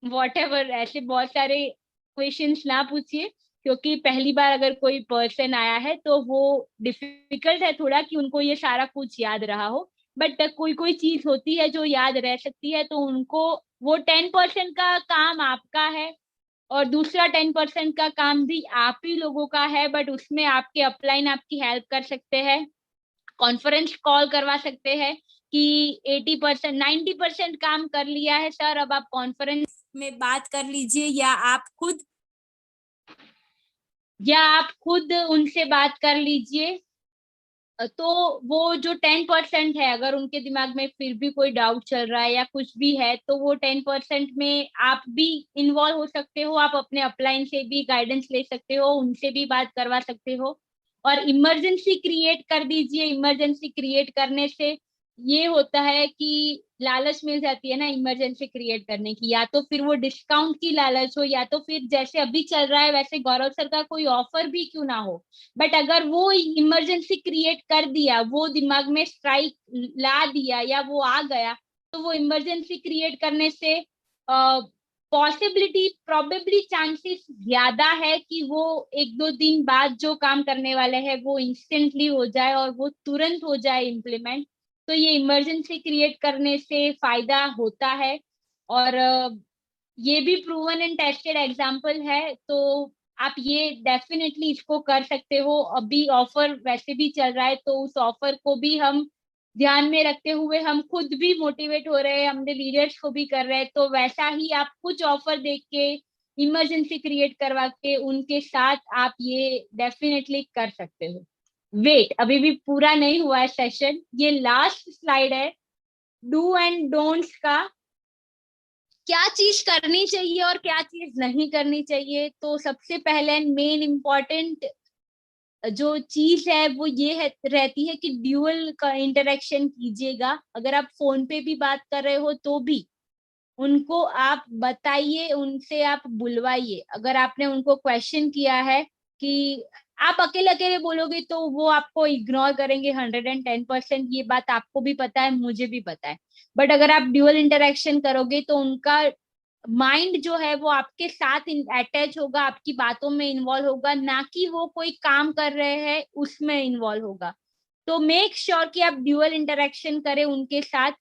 वॉटेवर, ऐसे बहुत सारे क्वेश्चंस ना पूछिए, क्योंकि पहली बार अगर कोई पर्सन आया है तो वो डिफिकल्ट है थोड़ा कि उनको ये सारा कुछ याद रहा हो। बट कोई कोई चीज होती है जो याद रह सकती है, तो उनको वो 10% का काम आपका है और दूसरा 10% का काम भी आप ही लोगों का है, बट उसमें आपके अपलाइन आपकी हेल्प कर सकते हैं, कॉन्फ्रेंस कॉल करवा सकते हैं कि 80% 90% काम कर लिया है सर, अब आप कॉन्फ्रेंस में बात कर लीजिए, या आप खुद उनसे बात कर लीजिए। तो वो जो 10% है, अगर उनके दिमाग में फिर भी कोई डाउट चल रहा है या कुछ भी है, तो वो 10% में आप भी इन्वॉल्व हो सकते हो, आप अपने अपलाइन से भी गाइडेंस ले सकते हो, उनसे भी बात करवा सकते हो। और इमरजेंसी क्रिएट कर दीजिए। इमरजेंसी क्रिएट करने से ये होता है कि लालच मिल जाती है ना इमरजेंसी क्रिएट करने की, या तो फिर वो डिस्काउंट की लालच हो, या तो फिर जैसे अभी चल रहा है वैसे गौरव सर का कोई ऑफर भी क्यों ना हो। बट अगर वो इमरजेंसी क्रिएट कर दिया, वो दिमाग में स्ट्राइक ला दिया या वो आ गया, तो वो इमरजेंसी क्रिएट करने से पॉसिबिलिटी प्रोबेबली चांसेस ज्यादा है कि वो 1-2 दिन बाद जो काम करने वाले हैं वो इंस्टेंटली हो जाए और वो तुरंत हो जाए इम्प्लीमेंट। तो ये इमरजेंसी क्रिएट करने से फायदा होता है। और ये भी प्रूवन एंड टेस्टेड एग्जाम्पल है, तो आप ये डेफिनेटली इसको कर सकते हो। अभी ऑफर वैसे भी चल रहा है, तो उस ऑफर को भी हम ध्यान में रखते हुए हम खुद भी मोटिवेट हो रहे हैं, हमने लीडर्स को भी कर रहे हैं, तो वैसा ही आप कुछ ऑफर देख के इमरजेंसी क्रिएट करवा के उनके साथ आप ये डेफिनेटली कर सकते हो। वेट, अभी भी पूरा नहीं हुआ है सेशन, ये लास्ट स्लाइड है डू एंड डोंट्स का। क्या चीज करनी चाहिए और क्या चीज नहीं करनी चाहिए। तो सबसे पहले मेन इम्पोर्टेंट जो चीज है वो ये है रहती है कि ड्यूअल का इंटरेक्शन कीजिएगा। अगर आप फोन पे भी बात कर रहे हो तो भी उनको आप बताइए, उनसे आप बुलवाइए। अगर आपने उनको क्वेश्चन किया है कि आप अकेले अकेले बोलोगे तो वो आपको इग्नोर करेंगे 110%, ये बात आपको भी पता है, मुझे भी पता है। बट अगर आप ड्यूअल इंटरेक्शन करोगे तो उनका माइंड जो है वो आपके साथ अटैच होगा, आपकी बातों में इन्वॉल्व होगा, ना कि वो कोई काम कर रहे हैं उसमें इन्वॉल्व होगा। तो मेक श्योर कि आप ड्यूअल इंटरेक्शन करें उनके साथ।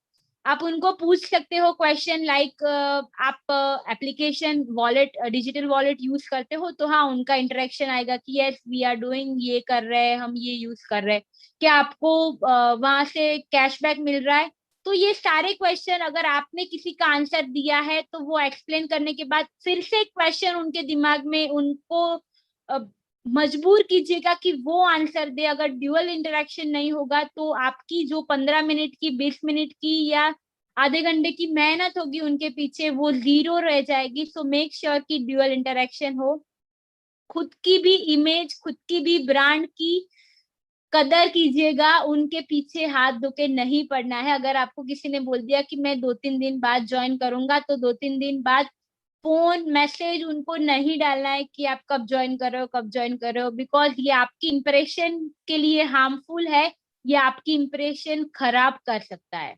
आप उनको पूछ सकते हो क्वेश्चन लाइक आप application wallet digital wallet use करते हो, तो हाँ उनका इंटरेक्शन आएगा कि यस वी आर डूइंग, ये कर रहे हैं हम, ये यूज कर रहे हैं, क्या आपको वहां से कैशबैक मिल रहा है। तो ये सारे क्वेश्चन अगर आपने किसी का आंसर दिया है तो वो एक्सप्लेन करने के बाद फिर से क्वेश्चन उनके दिमाग में उनको मजबूर कीजिएगा कि वो आंसर दे। अगर ड्यूअल इंटरेक्शन नहीं होगा तो आपकी जो 15 मिनट की 20 मिनट की या आधे घंटे की मेहनत होगी उनके पीछे वो जीरो रह जाएगी। सो मेक श्योर कि ड्यूअल इंटरेक्शन हो। खुद की भी इमेज, खुद की भी ब्रांड की कदर कीजिएगा, उनके पीछे हाथ धो के नहीं पड़ना है। अगर आपको किसी ने बोल दिया कि मैं 2-3 दिन बाद ज्वाइन करूंगा, तो 2-3 दिन बाद फोन मैसेज उनको नहीं डालना है कि आप कब ज्वाइन कर रहे हो, कब ज्वाइन कर रहे हो, बिकॉज ये आपकी इंप्रेशन के लिए हार्मफुल है, ये आपकी इंप्रेशन खराब कर सकता है।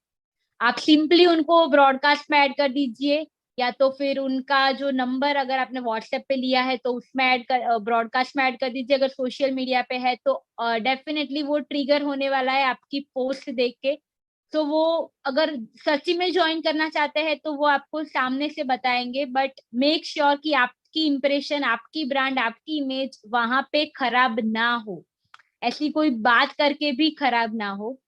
आप सिंपली उनको ब्रॉडकास्ट में ऐड कर दीजिए, या तो फिर उनका जो नंबर अगर आपने व्हाट्सएप पे लिया है तो उसमें ऐड कर ब्रॉडकास्ट में ऐड कर दीजिए। अगर सोशल मीडिया पे है तो डेफिनेटली वो ट्रिगर होने वाला है आपकी पोस्ट देख के। तो वो अगर सच्ची में ज्वाइन करना चाहते हैं तो वो आपको सामने से बताएंगे, बट मेक श्योर कि आपकी इंप्रेशन, आपकी ब्रांड, आपकी इमेज वहां पे खराब ना हो, ऐसी कोई बात करके भी खराब ना हो।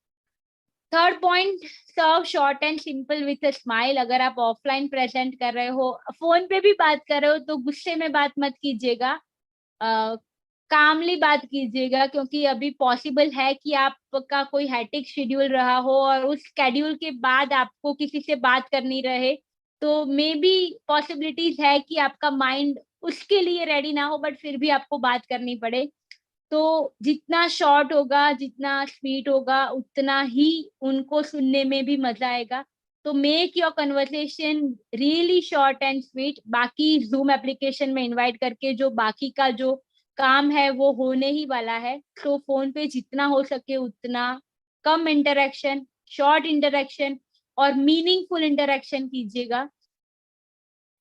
Third point, serve short and simple with a smile. अगर आप ऑफलाइन प्रेजेंट कर रहे हो, फोन पे भी बात कर रहे हो, तो गुस्से में बात मत कीजिएगा, कामली बात कीजिएगा, क्योंकि अभी पॉसिबल है कि आपका कोई हैटिक शेड्यूल रहा हो और उस शेड्यूल के बाद आपको किसी से बात करनी रहे, तो मे बी पॉसिबिलिटीज है कि आपका माइंड उसके लिए रेडी ना हो, बट फिर भी आपको बात करनी पड़े। तो जितना शॉर्ट होगा, जितना स्वीट होगा, उतना ही उनको सुनने में भी मजा आएगा। तो make your conversation really short and sweet. बाकी जूम एप्लीकेशन में इनवाइट करके जो बाकी का जो काम है वो होने ही वाला है। तो फोन पे जितना हो सके उतना कम इंटरेक्शन, शॉर्ट इंटरेक्शन और मीनिंगफुल इंटरेक्शन कीजिएगा।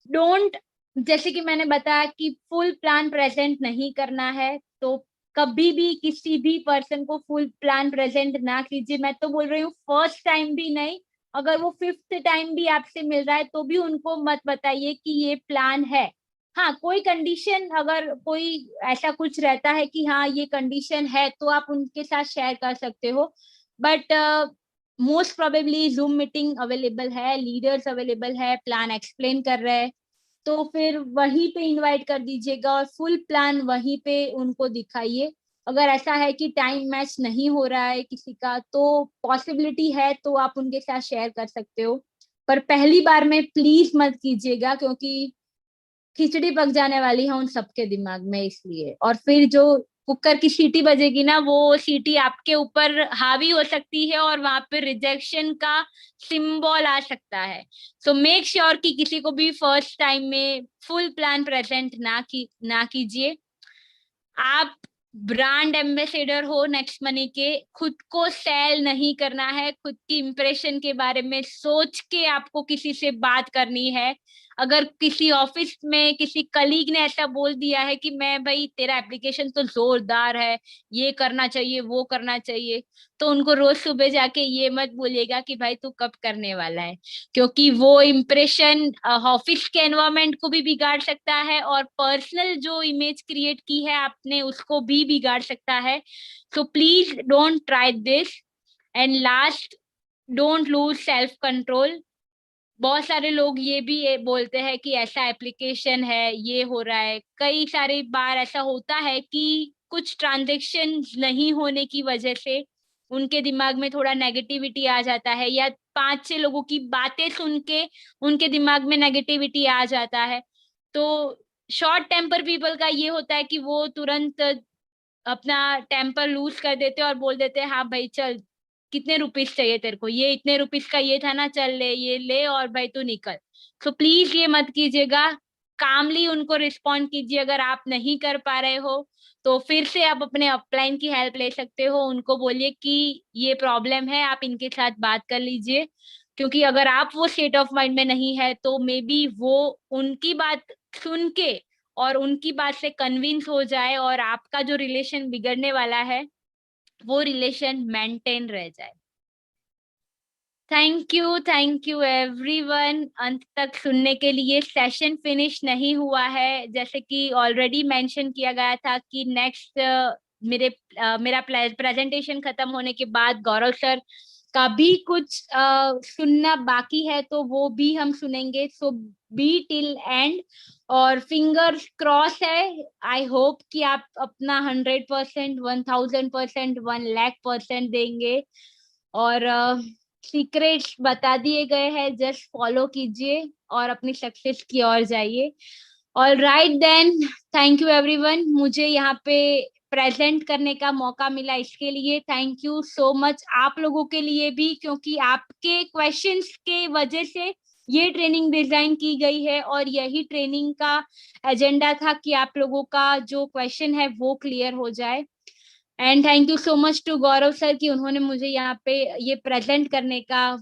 डोंट, जैसे कि मैंने बताया कि फुल प्लान प्रेजेंट नहीं करना है, तो कभी भी किसी भी पर्सन को फुल प्लान प्रेजेंट ना कीजिए। मैं तो बोल रही हूँ फर्स्ट टाइम भी नहीं, अगर वो फिफ्थ टाइम भी आपसे मिल रहा है तो भी उनको मत बताइए कि ये प्लान है। हाँ, कोई कंडीशन, अगर कोई ऐसा कुछ रहता है कि हाँ ये कंडीशन है, तो आप उनके साथ शेयर कर सकते हो। But most probably zoom meeting available है, लीडर्स अवेलेबल है, प्लान एक्सप्लेन कर रहे हैं, तो फिर वहीं पे इनवाइट कर दीजिएगा और फुल प्लान वहीं पे उनको दिखाइए। अगर ऐसा है कि टाइम मैच नहीं हो रहा है किसी का, तो पॉसिबिलिटी है तो आप उनके साथ शेयर कर सकते हो, पर पहली बार में प्लीज मत कीजिएगा, क्योंकि खिचड़ी पक जाने वाली है उन सबके दिमाग में, इसलिए। और फिर जो कुकर की सीटी बजेगी ना, वो सीटी आपके ऊपर हावी हो सकती है और वहां पे रिजेक्शन का सिंबल आ सकता है। सो मेक श्योर कि किसी को भी फर्स्ट टाइम में फुल प्लान प्रेजेंट ना कीजिए। आप ब्रांड एम्बेसडर हो नेक्स्ट मनी के, खुद को सेल नहीं करना है, खुद की इंप्रेशन के बारे में सोच के आपको किसी से बात करनी है। अगर किसी ऑफिस में किसी कलीग ने ऐसा बोल दिया है कि मैं, भाई तेरा एप्लीकेशन तो जोरदार है, ये करना चाहिए वो करना चाहिए, तो उनको रोज सुबह जाके ये मत बोलिएगा कि भाई तू कब करने वाला है, क्योंकि वो इम्प्रेशन ऑफिस के एनवायरनमेंट को भी बिगाड़ सकता है और पर्सनल जो इमेज क्रिएट की है आपने उसको भी बिगाड़ सकता है। So please don't try this. And last, don't lose self control. बहुत सारे लोग ये भी बोलते हैं कि ऐसा एप्लीकेशन है, ये हो रहा है। कई सारी बार ऐसा होता है कि कुछ ट्रांजेक्शन नहीं होने की वजह से उनके दिमाग में थोड़ा नेगेटिविटी आ जाता है, या पांच छह लोगों की बातें सुन के उनके दिमाग में नेगेटिविटी आ जाता है। तो शॉर्ट टेम्पर पीपल का ये होता है कि वो तुरंत अपना टेम्पर लूज कर देते हैं और बोल देते हैं हाँ भाई चल, कितने रुपीस चाहिए तेरे को, ये इतने रुपीस का ये था ना, चल ले ये ले और भाई तू निकल। तो प्लीज ये मत कीजिएगा, कामली उनको रिस्पॉन्ड कीजिए। अगर आप नहीं कर पा रहे हो तो फिर से आप अपने अपलाइन की हेल्प ले सकते हो, उनको बोलिए कि ये प्रॉब्लम है, आप इनके साथ बात कर लीजिए। क्योंकि अगर आप वो स्टेट ऑफ माइंड में नहीं है तो मे बी वो उनकी बात सुन के और उनकी बात से कन्विंस हो जाए और आपका जो रिलेशन बिगड़ने वाला है वो रिलेशन मेंटेन रह जाए। थैंक यू एवरीवन, अंत तक सुनने के लिए। सेशन फिनिश नहीं हुआ है, जैसे कि ऑलरेडी मेंशन किया गया था कि नेक्स्ट मेरा प्रेजेंटेशन खत्म होने के बाद गौरव सर का भी कुछ सुनना बाकी है, तो वो भी हम सुनेंगे। सो बी टिल एंड, और फिंगर्स क्रॉस है। आई होप कि आप अपना 100%, 1000%, 1,00,000% देंगे। और सीक्रेट्स बता दिए गए हैं, जस्ट फॉलो कीजिए और अपनी सक्सेस की ओर जाइए। All right then, thank you everyone, मुझे यहाँ पे प्रेजेंट करने का मौका मिला, इसके लिए थैंक यू सो मच। आप लोगों के लिए भी, क्योंकि आपके क्वेश्चंस के वजह से ये ट्रेनिंग डिजाइन की गई है और यही ट्रेनिंग का एजेंडा था कि आप लोगों का जो क्वेश्चन है वो क्लियर हो जाए। And thank you so much to Gaurav sir कि उन्होंने मुझे यहाँ पे ये प्रेजेंट करने का